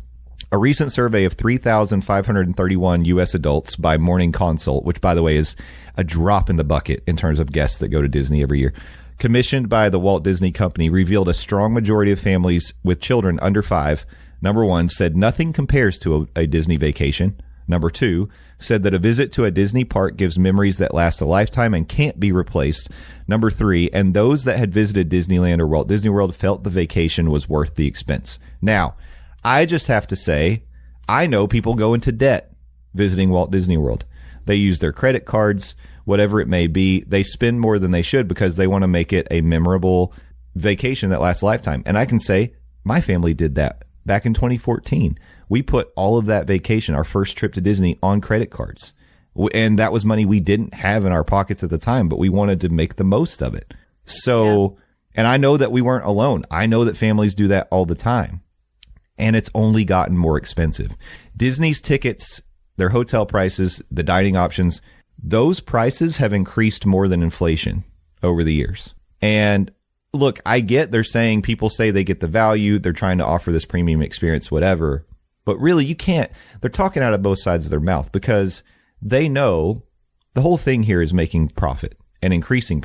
A recent survey of 3,531 U.S. adults by Morning Consult, which, by the way, is a drop in the bucket in terms of guests that go to Disney every year, commissioned by the Walt Disney Company, revealed a strong majority of families with children under 5, number 1, said nothing compares to a Disney vacation. Number 2, said that a visit to a Disney park gives memories that last a lifetime and can't be replaced. Number 3, and those that had visited Disneyland or Walt Disney World felt the vacation was worth the expense. Now, I just have to say, I know people go into debt visiting Walt Disney World. They use their credit cards, whatever it may be. They spend more than they should because they want to make it a memorable vacation that lasts a lifetime. And I can say my family did that back in 2014. We put all of that vacation, our first trip to Disney, on credit cards. And that was money we didn't have in our pockets at the time, but we wanted to make the most of it. So, and I know that we weren't alone. I know that families do that all the time. And it's only gotten more expensive. Disney's tickets, their hotel prices, the dining options, those prices have increased more than inflation over the years. And look, I get they're saying people say they get the value. They're trying to offer this premium experience, whatever. But really, you can't. They're talking out of both sides of their mouth because they know the whole thing here is making profit and increasing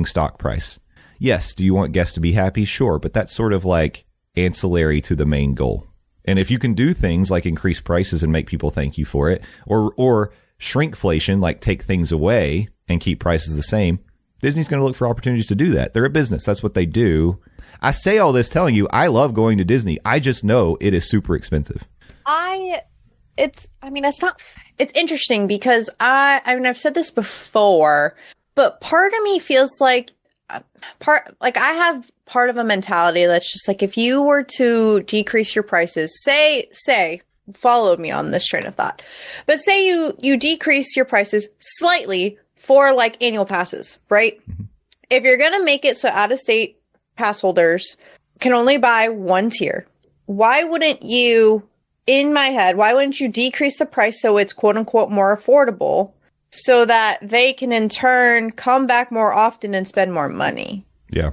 stock price. Yes, do you want guests to be happy? Sure. But that's sort of like ancillary to the main goal. And if you can do things like increase prices and make people thank you for it, or shrinkflation, like take things away and keep prices the same, Disney's going to look for opportunities to do that. They're a business. That's what they do. I say all this telling you I love going to Disney. I just know it is super expensive. It's interesting because I've said this before, but part of me feels like I have part of a mentality that's just like, if you were to decrease your prices, say, follow me on this train of thought, but say you decrease your prices slightly for like annual passes, right? Mm-hmm. If you're going to make it so out-of-state pass holders can only buy one tier, why wouldn't you, in my head, why wouldn't you decrease the price so it's quote unquote more affordable, so that they can in turn come back more often and spend more money? Yeah.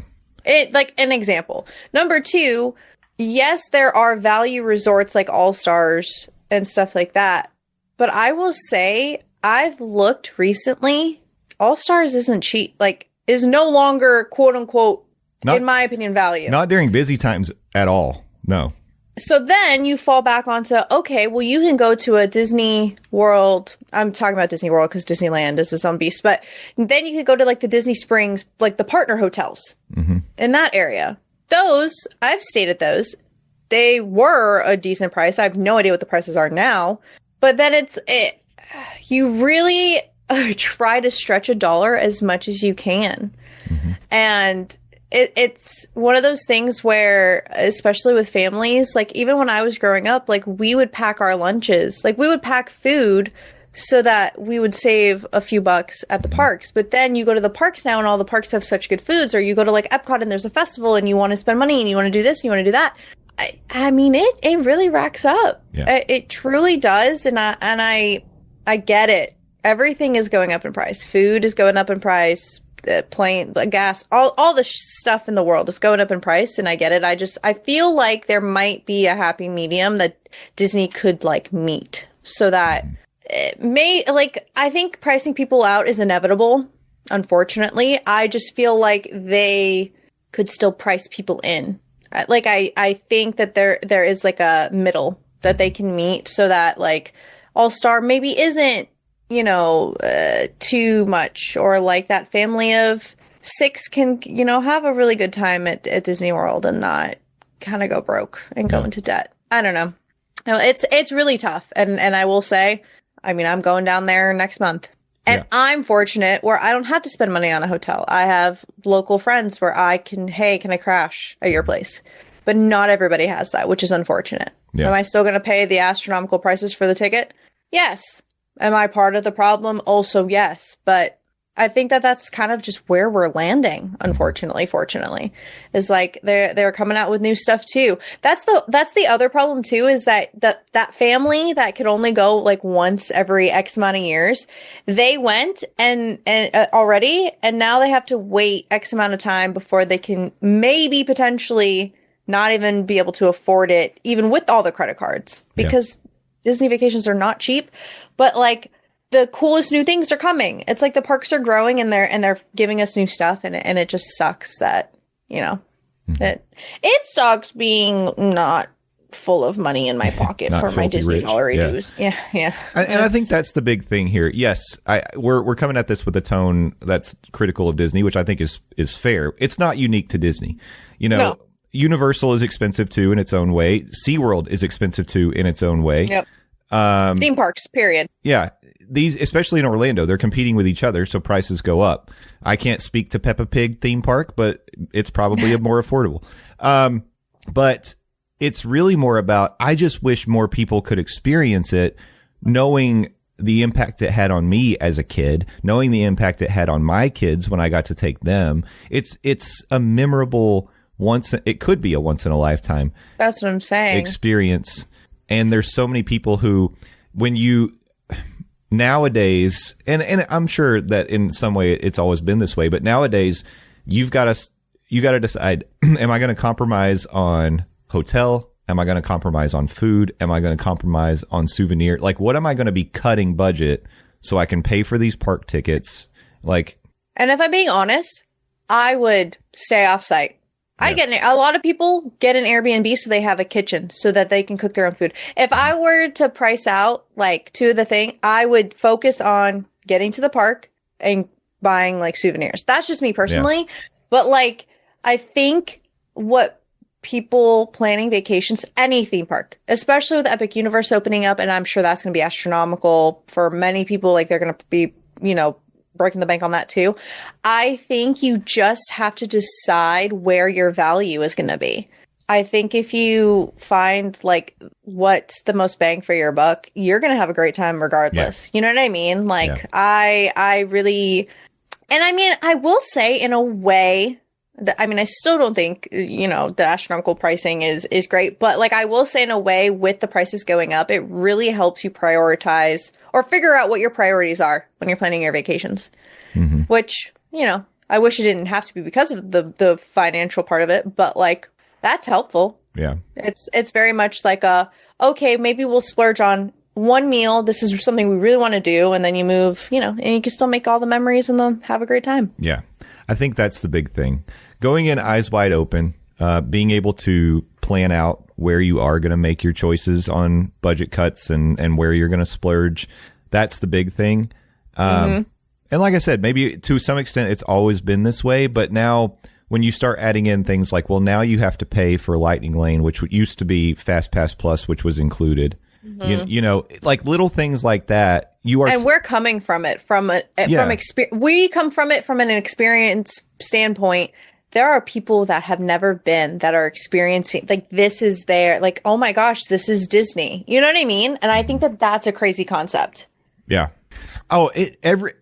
Like an example. Number 2, yes, there are value resorts like All Stars and stuff like that. But I will say, I've looked recently, All Stars isn't cheap, is no longer quote unquote, in my opinion, value. Not during busy times at all. No. So then you fall back onto, okay, well, you can go to a Disney World. I'm talking about Disney World because Disneyland is its own beast. But then you could go to like the Disney Springs, like the partner hotels in that area. Those, I've stayed at those. They were a decent price. I have no idea what the prices are now. But then you really try to stretch $1 as much as you can. Mm-hmm. And it's one of those things where, especially with families, like even when I was growing up, like we would pack our lunches, like we would pack food so that we would save a few bucks at the parks. But then you go to the parks now and all the parks have such good foods, or you go to like Epcot and there's a festival and you want to spend money and you want to do this and you want to do that. I mean, it really racks up. Yeah. It truly does. And I get it. Everything is going up in price. Food is going up in price. Plane, gas, all the stuff in the world is going up in price, and I get it. I feel like there might be a happy medium that Disney could like meet, so that it may, like, I think pricing people out is inevitable. Unfortunately, I just feel like they could still price people in. Like I think that there is like a middle that they can meet, so that like All Star maybe isn't, too much, or like that family of 6 can, have a really good time at Disney World and not kind of go broke and go into debt. I don't know. No, it's really tough. And I will say, I mean, I'm going down there next month, and I'm fortunate where I don't have to spend money on a hotel. I have local friends where I can, hey, can I crash at your place? But not everybody has that, which is unfortunate. Yeah. Am I still going to pay the astronomical prices for the ticket? Yes. Am I part of the problem? Also, yes. But I think that that's kind of just where we're landing, unfortunately. Fortunately, is like they're coming out with new stuff too. That's the other problem too, is that family that could only go like once every X amount of years, they went and already, and now they have to wait X amount of time before they can maybe potentially not even be able to afford it, even with all the credit cards, because Disney vacations are not cheap. But like, the coolest new things are coming. It's like the parks are growing and they're giving us new stuff, and it just sucks that, you know, that it sucks being not full of money in my pocket for my Disney dollar dues. Yeah. And I think that's the big thing here. Yes, we're coming at this with a tone that's critical of Disney, which I think is fair. It's not unique to Disney. You know, no. Universal is expensive too in its own way. SeaWorld is expensive too in its own way. Yep. Theme parks, period. Yeah. These, especially in Orlando, they're competing with each other, so prices go up. I can't speak to Peppa Pig theme park, but it's probably more affordable. But it's really more about, I just wish more people could experience it, knowing the impact it had on me as a kid, knowing the impact it had on my kids when I got to take them. It's a memorable it could be a once in a lifetime. That's what I'm saying. Experience. And there's so many people who, when you nowadays, and I'm sure that in some way it's always been this way, but nowadays you got to decide, am I going to compromise on hotel? Am I going to compromise on food? Am I going to compromise on souvenir? Like, what am I going to be cutting budget so I can pay for these park tickets? Like, and if I'm being honest, I would stay off site. I get a lot of people get an Airbnb so they have a kitchen so that they can cook their own food. If I were to price out like to the thing, I would focus on getting to the park and buying like souvenirs. That's just me personally. Yeah. But like, I think what people planning vacations, any theme park, especially with Epic Universe opening up, and I'm sure that's going to be astronomical for many people. Like, they're going to be, you know, breaking the bank on that too. I think you just have to decide where your value is going to be. I think if you find like what's the most bang for your buck, you're going to have a great time regardless. Yeah. You know what I mean? Like, I really, and I mean, I will say in a way that, I mean, I still don't think, you know, the astronomical pricing is great, but like, I will say in a way, with the prices going up, it really helps you prioritize or figure out what your priorities are when you're planning your vacations, which, you know, I wish it didn't have to be because of the financial part of it, but like, that's helpful. Yeah. It's very much like okay, maybe we'll splurge on one meal. This is something we really want to do. And then you move, you know, and you can still make all the memories and have a great time. Yeah. I think that's the big thing. Going in eyes wide open, being able to plan out where you are going to make your choices on budget cuts and where you're going to splurge. That's the big thing. And like I said, maybe to some extent it's always been this way, but now when you start adding in things like, well, now you have to pay for Lightning Lane, which used to be Fast Pass Plus, which was included. You know, like little things like that. And we're coming from it from experience. We come from it from an experience standpoint. There are people that have never been that are experiencing, like, this is their, like, oh my gosh, this is Disney. You know what I mean? And I think that that's a crazy concept. Yeah. Oh,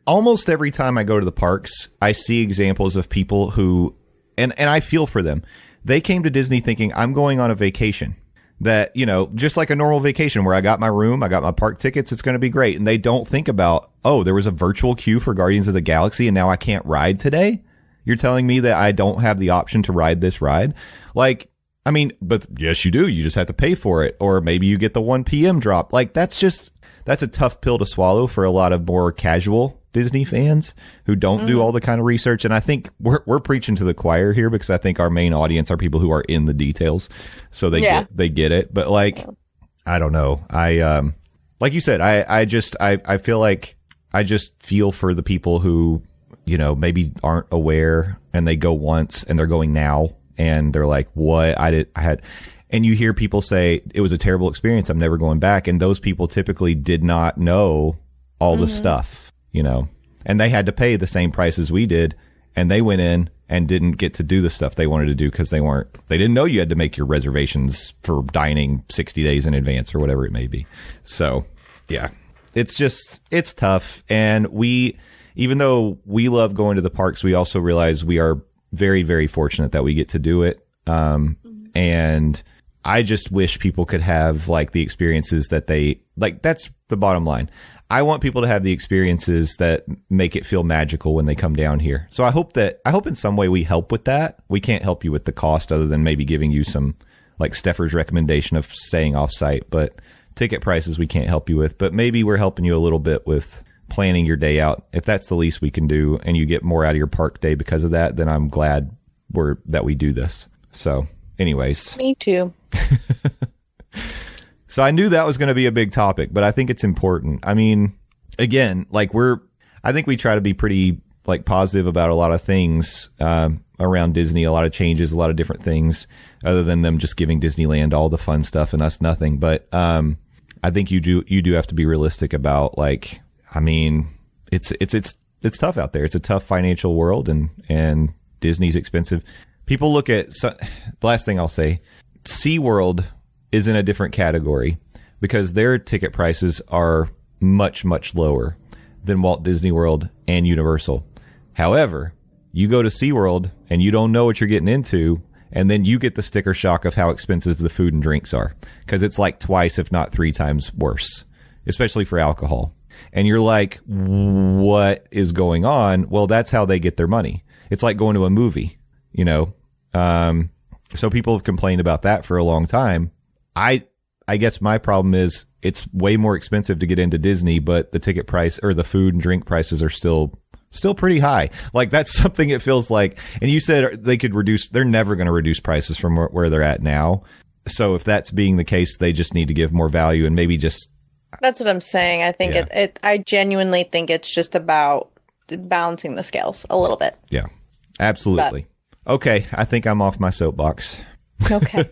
almost every time I go to the parks, I see examples of people who, and I feel for them. They came to Disney thinking, I'm going on a vacation. That, you know, just like a normal vacation where I got my room, I got my park tickets, it's going to be great. And they don't think about, oh, there was a virtual queue for Guardians of the Galaxy and now I can't ride today? You're telling me that I don't have the option to ride this ride? Like, I mean, but yes, you do. You just have to pay for it. Or maybe you get the 1 p.m. drop. Like, that's a tough pill to swallow for a lot of more casual Disney fans who don't do all the kind of research. And I think we're preaching to the choir here because I think our main audience are people who are in the details. So they get it. But like, I don't know. Like you said, I feel like I just feel for the people who, you know, maybe aren't aware and they go once and they're going now and they're like, what? And you hear people say it was a terrible experience. I'm never going back. And those people typically did not know all the stuff, you know, and they had to pay the same price as we did. And they went in and didn't get to do the stuff they wanted to do because they didn't know you had to make your reservations for dining 60 days in advance or whatever it may be. So, yeah, it's tough. And even though we love going to the parks, we also realize we are very, very fortunate that we get to do it. And I just wish people could have like the experiences that they like. That's the bottom line. I want people to have the experiences that make it feel magical when they come down here. So I hope in some way we help with that. We can't help you with the cost other than maybe giving you some like Stephers' recommendation of staying off site, but ticket prices we can't help you with, but maybe we're helping you a little bit with planning your day out. If that's the least we can do and you get more out of your park day because of that, then I'm glad that we do this. So anyways. Me too. So I knew that was going to be a big topic, but I think it's important. I mean, again, like I think we try to be pretty like positive about a lot of things around Disney, a lot of changes, a lot of different things, other than them just giving Disneyland all the fun stuff and us nothing. But I think you do have to be realistic about like, I mean, it's tough out there. It's a tough financial world, and Disney's expensive. People look at the last thing I'll say, SeaWorld is in a different category because their ticket prices are much, much lower than Walt Disney World and Universal. However, you go to SeaWorld and you don't know what you're getting into, and then you get the sticker shock of how expensive the food and drinks are because it's like twice, if not 3 times worse, especially for alcohol. And you're like, what is going on? Well, that's how they get their money. It's like going to a movie, you know? So people have complained about that for a long time. I guess my problem is it's way more expensive to get into Disney, but the ticket price or the food and drink prices are still pretty high. Like that's something it feels like. And you said they could reduce, they're never going to reduce prices from where they're at now. So if that's being the case, they just need to give more value and maybe just. That's what I'm saying. I think I genuinely think it's just about balancing the scales a little bit. Yeah, absolutely. But, okay. I think I'm off my soapbox. Okay.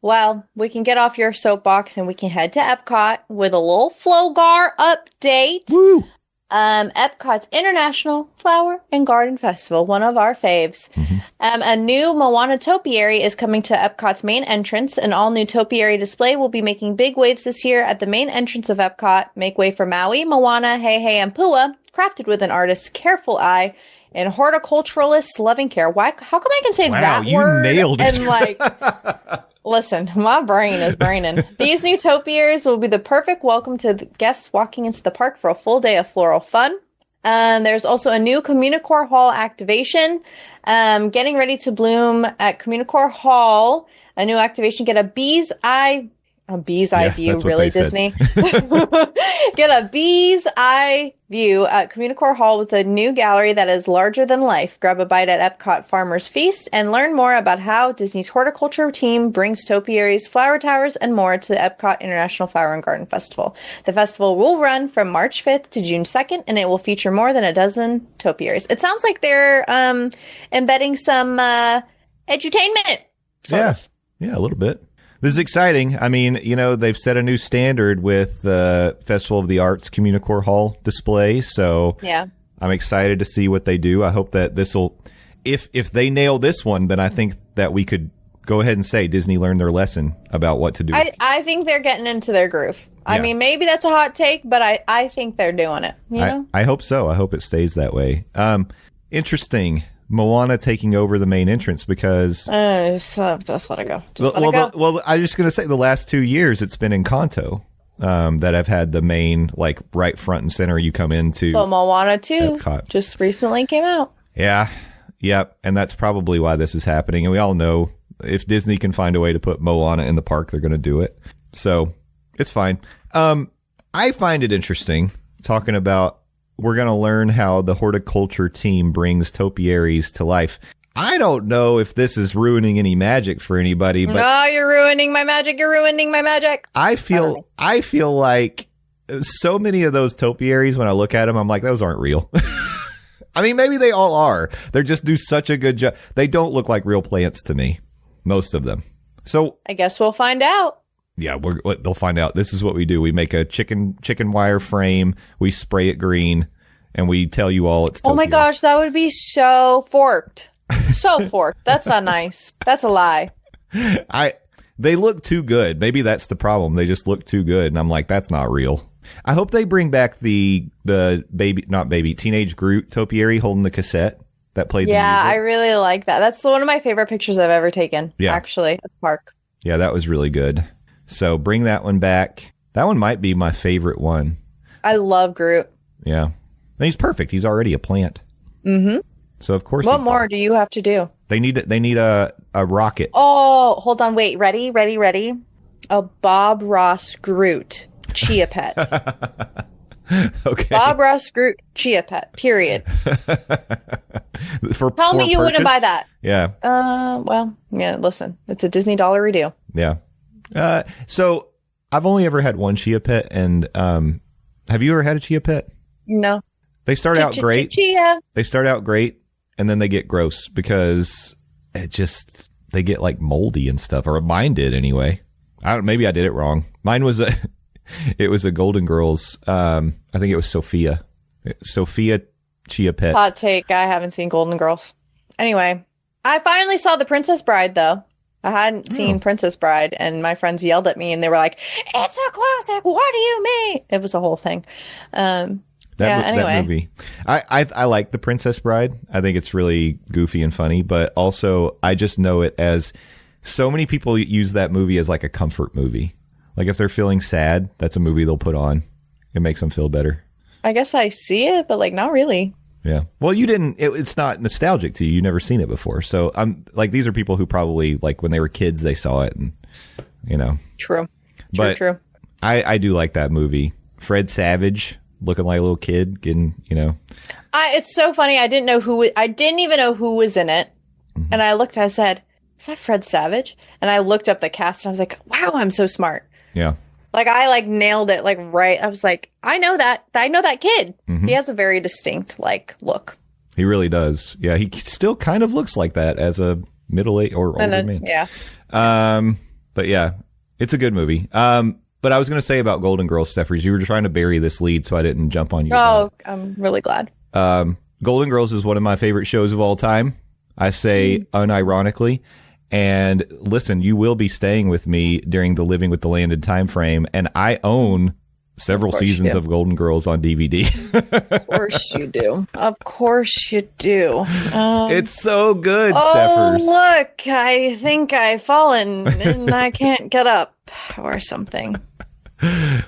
Well, we can get off your soapbox and we can head to Epcot with a little FLOGAR update. Woo! Epcot's International Flower and Garden Festival, one of our faves. Mm-hmm. A new Moana topiary is coming to Epcot's main entrance. An all-new topiary display will be making big waves this year at the main entrance of Epcot. Make way for Maui, Moana, Heihei, and Pua, crafted with an artist's careful eye and horticulturalist's loving care. Why? How come I can say that word? You nailed it. And like... Listen, my brain is braining. These new topiaries will be the perfect welcome to the guests walking into the park for a full day of floral fun. There's also a new Communicore Hall activation. Getting ready to bloom at Communicore Hall. A new activation. Get a bee's eye view, really, Disney? Get a bee's eye view at Communicore Hall with a new gallery that is larger than life. Grab a bite at Epcot Farmer's Feast and learn more about how Disney's horticulture team brings topiaries, flower towers, and more to the Epcot International Flower and Garden Festival. The festival will run from March 5th to June 2nd, and it will feature more than a dozen topiaries. It sounds like they're embedding some edutainment. Yeah, a little bit. This is exciting. I mean, you know, they've set a new standard with the Festival of the Arts Communicore Hall display. So yeah, I'm excited to see what they do. I hope that this will, if they nail this one, then I think that we could go ahead and say Disney learned their lesson about what to do. I think they're getting into their groove. Yeah. I mean, maybe that's a hot take, but I think they're doing it. You know? I hope so. I hope it stays that way. Interesting. Moana taking over the main entrance because... just let it go. Well, I was just going to say the last 2 years it's been Encanto that have had the main, like, right front and center you come into. Well, Moana 2 just recently came out. Yeah. Yep. And that's probably why this is happening. And we all know if Disney can find a way to put Moana in the park, they're going to do it. So it's fine. I find it interesting talking about we're going to learn how the horticulture team brings topiaries to life. I don't know if this is ruining any magic for anybody, but no, you're ruining my magic. You're ruining my magic. I feel like so many of those topiaries, when I look at them, I'm like, those aren't real. I mean, maybe they all are. They just do such a good job. They don't look like real plants to me, most of them. So I guess we'll find out. Yeah, they'll find out. This is what we do. We make a chicken wire frame. We spray it green, and we tell you all it's. Oh my gosh, that would be so forked. So forked. That's not nice. That's a lie. They look too good. Maybe that's the problem. They just look too good, and I'm like, that's not real. I hope they bring back the teenage Groot topiary holding the cassette that played the music. I really like that. That's one of my favorite pictures I've ever taken, actually, at the park. Yeah, that was really good. So bring that one back. That one might be my favorite one. I love Groot. Yeah. And he's perfect. He's already a plant. Mm-hmm. So, of course. What more do you have to do? They need a rocket. Oh, hold on. Wait. Ready? A Bob Ross Groot Chia Pet. Okay. Bob Ross Groot Chia Pet. Period. Tell me you wouldn't buy that. Yeah. Well, yeah. Listen, it's a Disney dollar deal. Yeah. So I've only ever had one Chia Pet, and have you ever had a Chia Pet? No. They start out great. Chia. They start out great, and then they get gross because they get like moldy and stuff, or mine did anyway. Maybe I did it wrong. Mine was it was a Golden Girls. I think it was Sophia Chia Pet. Hot take. I haven't seen Golden Girls. Anyway, I finally saw The Princess Bride, though. I hadn't seen Princess Bride, and my friends yelled at me, and they were like, "It's a classic. What do you mean?" It was a whole thing. Anyway. That movie. I like The Princess Bride. I think it's really goofy and funny, but also I just know it as so many people use that movie as like a comfort movie. Like if they're feeling sad, that's a movie they'll put on. It makes them feel better. I guess I see it, but like not really. Yeah. Well, you didn't. It's not nostalgic to you. You've never seen it before. So I'm like, these are people who probably like when they were kids, they saw it, and True. I do like that movie. Fred Savage looking like a little kid, getting It's so funny. I didn't even know who was in it, and I said, "Is that Fred Savage?" And I looked up the cast, and I was like, "Wow, I'm so smart." Yeah. Like I nailed it right. I was like, I know that kid. Mm-hmm. He has a very distinct look. He really does. Yeah, he still kind of looks like that as a middle-aged or older man. Yeah. But yeah, it's a good movie. But I was going to say about Golden Girls, Stephers, you were trying to bury this lead, so I didn't jump on you. Oh, I'm really glad. Golden Girls is one of my favorite shows of all time. I say unironically. And listen, you will be staying with me during the Living with the Landed time frame, and I own several seasons of Golden Girls on DVD. Of course you do. Of course you do. It's so good, oh, Stephers. Look, I think I've fallen and I can't get up or something.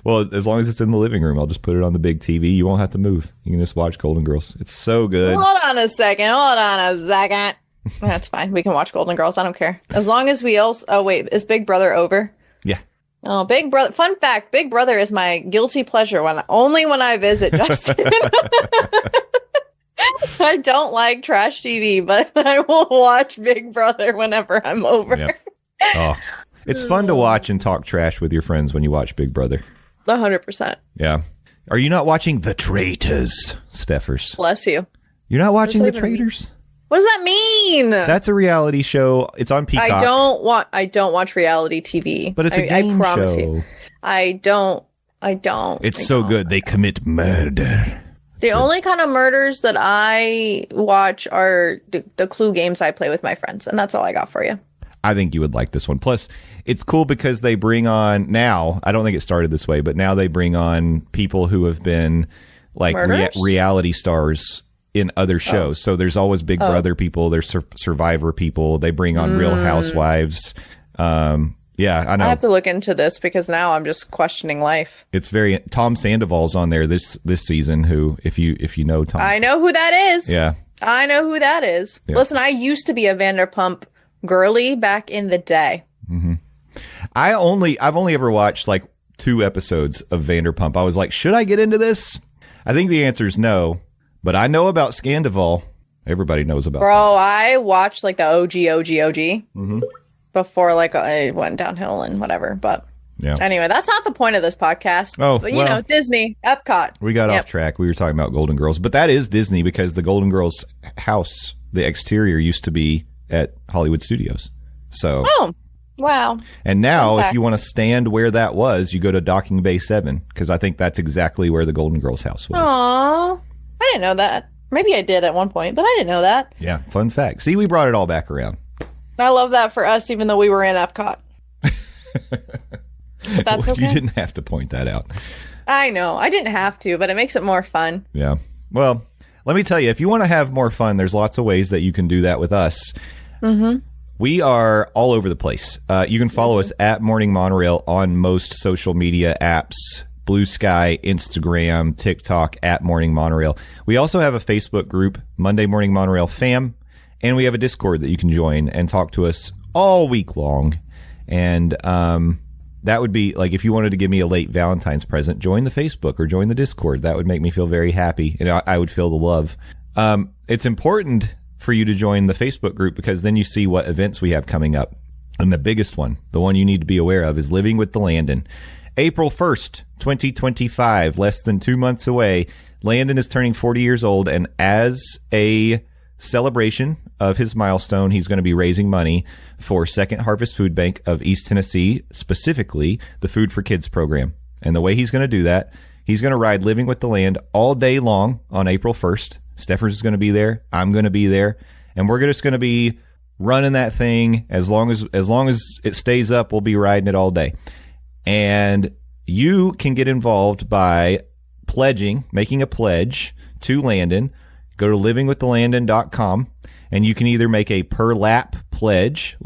Well, as long as it's in the living room, I'll just put it on the big TV. You won't have to move. You can just watch Golden Girls. It's so good. Hold on a second. That's fine. We can watch Golden Girls. I don't care. As long as we also... Oh, wait. Is Big Brother over? Yeah. Oh, Big Brother. Fun fact. Big Brother is my guilty pleasure only when I visit Justin. I don't like trash TV, but I will watch Big Brother whenever I'm over. Yep. Oh, it's fun to watch and talk trash with your friends when you watch Big Brother. 100%. Yeah. Are you not watching The Traitors, Stephers? Bless you. You're not watching The Traitors? What does that mean? That's a reality show. It's on Peacock. I don't watch reality TV. But it's a game promise show. You. I don't. It's so good. They commit murder. The only kind of murders that I watch are the Clue games I play with my friends, and that's all I got for you. I think you would like this one. Plus, it's cool because they bring on now. I don't think it started this way, but now they bring on people who have been like reality stars in other shows. So there's always Big Brother people, there's Survivor people, they bring on Real Housewives. Yeah, I know. I have to look into this because now I'm just questioning life. It's very Tom Sandoval's on there this season, who if you know Tom. I know who that is. Yeah. I know who that is. Yeah. Listen, I used to be a Vanderpump girly back in the day. Mm-hmm. I've only ever watched like 2 episodes of Vanderpump. I was like, should I get into this? I think the answer is no. But I know about Scandival. Everybody knows about Bro, I watched like the OG before I went downhill and whatever. But anyway, that's not the point of this podcast. Oh, but you know, Disney, Epcot. We got off track. We were talking about Golden Girls. But that is Disney because the Golden Girls house, the exterior used to be at Hollywood Studios. So. Oh, wow. And now if you want to stand where that was, you go to Docking Bay 7 because I think that's exactly where the Golden Girls house was. Aww. I didn't know that. Maybe I did at one point, but I didn't know that. Yeah, fun fact. See, we brought it all back around. I love that for us, even though we were in Epcot. But that's okay. You didn't have to point that out. I know. I didn't have to, but it makes it more fun. Yeah. Well, let me tell you, if you want to have more fun, there's lots of ways that you can do that with us. Mm-hmm. We are all over the place. You can follow us at Morning Monorail on most social media apps. Blue Sky, Instagram, TikTok, at Morning Monorail. We also have a Facebook group, Monday Morning Monorail Fam, and we have a Discord that you can join and talk to us all week long. And that would be, like, if you wanted to give me a late Valentine's present, join the Facebook or join the Discord. That would make me feel very happy, and I would feel the love. It's important for you to join the Facebook group because then you see what events we have coming up. And the biggest one, the one you need to be aware of, is Living with the Landon. April 1st, 2025, less than 2 months away. Landon is turning 40 years old, and as a celebration of his milestone, he's going to be raising money for Second Harvest Food Bank of East Tennessee, specifically the Food for Kids program. And the way he's going to do that, he's going to ride Living with the Land all day long on April 1st. Stephers is going to be there. I'm going to be there. And we're just going to be running that thing as long as it stays up. We'll be riding it all day. And you can get involved by making a pledge to Landon. Go to livingwiththelandon.com, and you can either make a per lap pledge,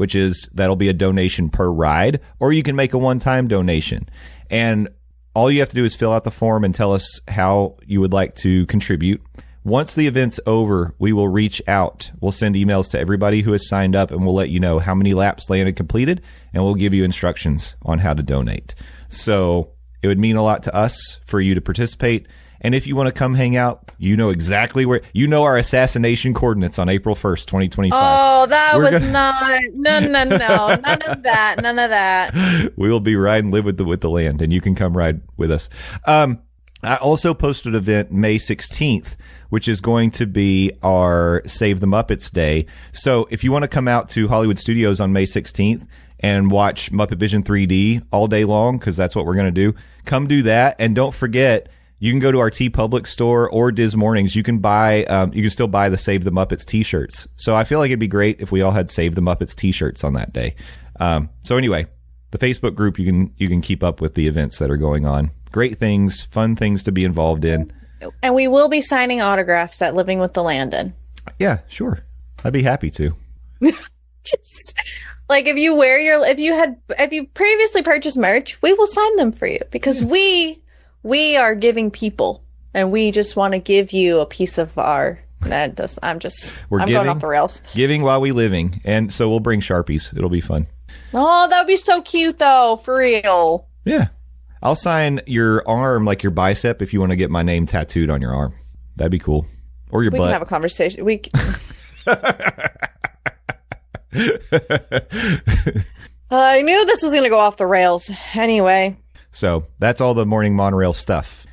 that'll be a donation per ride, or you can make a one-time donation. And all you have to do is fill out the form and tell us how you would like to contribute. Once the event's over, we will reach out. We'll send emails to everybody who has signed up, and we'll let you know how many laps Landon completed, and we'll give you instructions on how to donate. So it would mean a lot to us for you to participate. And if you want to come hang out, you know exactly where. You know our assassination coordinates on April 1st, 2025. Oh, that was not. No. None of that. None of that. We will be riding Live with the Land, and you can come ride with us. I also posted an event May 16th, which is going to be our Save the Muppets Day. So if you want to come out to Hollywood Studios on May 16th and watch Muppet Vision 3D all day long, because that's what we're going to do, come do that. And don't forget, you can go to our TeePublic store or Diz Mornings. You can still buy the Save the Muppets t-shirts. So I feel like it'd be great if we all had Save the Muppets t-shirts on that day. So anyway, the Facebook group, you can keep up with the events that are going on. Great things, fun things to be involved in. And we will be signing autographs at Living with the Landon. Yeah, sure. I'd be happy to. Just like if you previously purchased merch, we will sign them for you because we are giving people, and we just want to give you a piece of our. I'm going off the rails. Giving while we living, and so we'll bring Sharpies. It'll be fun. Oh, that would be so cute, though, for real. Yeah. I'll sign your arm, like your bicep, if you want to get my name tattooed on your arm. That'd be cool. Or your butt. We can have a conversation. I knew this was going to go off the rails. Anyway. So that's all the Morning Monorail stuff.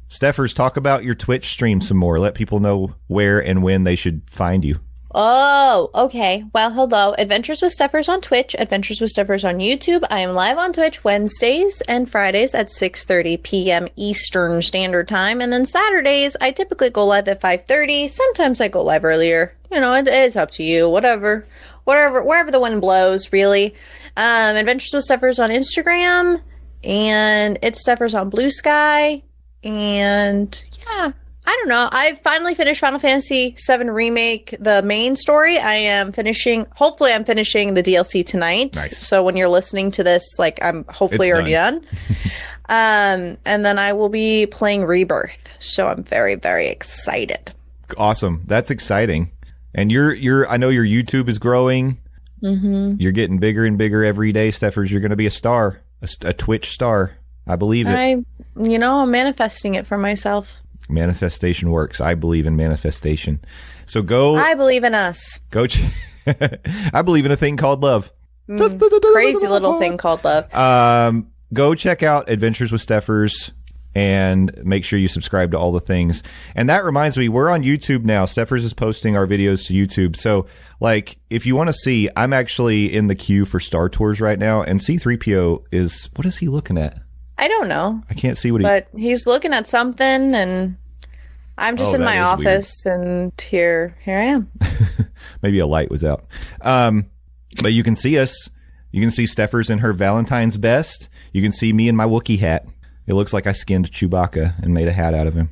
Stephers, talk about your Twitch stream some more. Let people know where and when they should find you. Oh, okay. Well, hello. Adventures with Stephers on Twitch, Adventures with Stephers on YouTube. I am live on Twitch Wednesdays and Fridays at 6:30 p.m. Eastern Standard Time. And then Saturdays, I typically go live at 5:30. Sometimes I go live earlier. You know, it's up to you. Whatever, wherever the wind blows, really. Adventures with Stephers on Instagram. And it's Stephers on Blue Sky. And yeah. I don't know. I finally finished Final Fantasy VII Remake, the main story. Hopefully I'm finishing the DLC tonight. Nice. So when you're listening to this, like I'm hopefully already done. And then I will be playing Rebirth. So I'm very, very excited. Awesome. That's exciting. And I know your YouTube is growing. Mm-hmm. You're getting bigger and bigger every day, Stephers. You're going to be a star, a Twitch star. I believe it. I'm manifesting it for myself. Manifestation works. I believe in manifestation. So go. I believe in us. Go. I believe in a thing called love. Crazy little thing called love. Go check out Adventures with Stephers and make sure you subscribe to all the things. And that reminds me, we're on YouTube now. Stephers is posting our videos to YouTube. So, like, if you want to see, I'm actually in the queue for Star Tours right now. And C-3PO is, what is he looking at? I don't know. I can't see what But he's looking at something, and I'm just in my office, and here I am. Maybe a light was out. But you can see us. You can see Stephers in her Valentine's best. You can see me in my Wookiee hat. It looks like I skinned Chewbacca and made a hat out of him.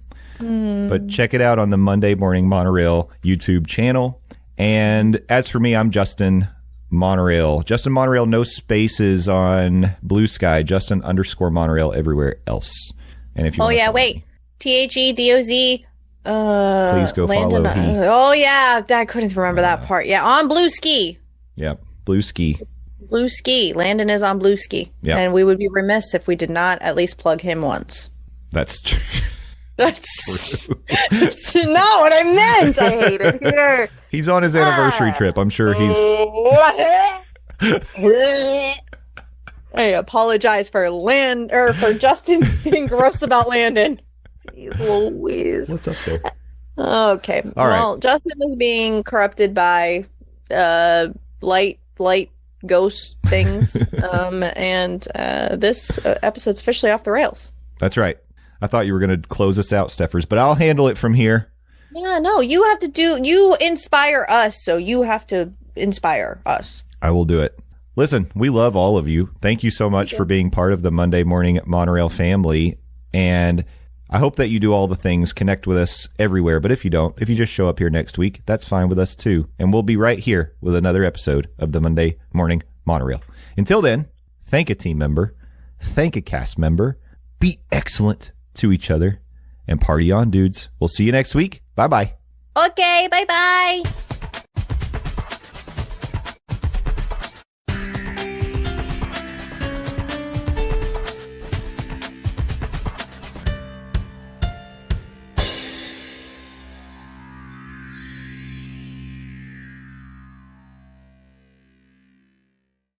But check it out on the Monday Morning Monorail YouTube channel. And as for me, I'm Justin Monorail. Justin Monorail, no spaces on Blue Sky. Justin_Monorail everywhere else. And if you wait. THEDOZ. Please go Landon, follow he. Oh yeah, I couldn't remember that part. Yeah, on Blue Ski. Yep, Blue Ski. Blue Ski. Landon is on Blue Ski. Yep. And we would be remiss if we did not at least plug him once. That's true. That's not what I meant. I hate it here. He's on his anniversary trip. I'm sure he's... I apologize for Justin being gross about Landon. Jeez Louise. What's up there? Okay. All well, right. Justin is being corrupted by light ghost things. And this episode's officially off the rails. That's right. I thought you were going to close us out, Stephers, but I'll handle it from here. Yeah, no, you inspire us, so you have to inspire us. I will do it. Listen, we love all of you. Thank you so much for being part of the Monday Morning Monorail family. And I hope that you do all the things, connect with us everywhere. But if you don't, if you just show up here next week, that's fine with us too. And we'll be right here with another episode of the Monday Morning Monorail. Until then, thank a team member, thank a cast member, be excellent to each other, and party on, dudes. We'll see you next week. Bye-bye. Okay, bye-bye.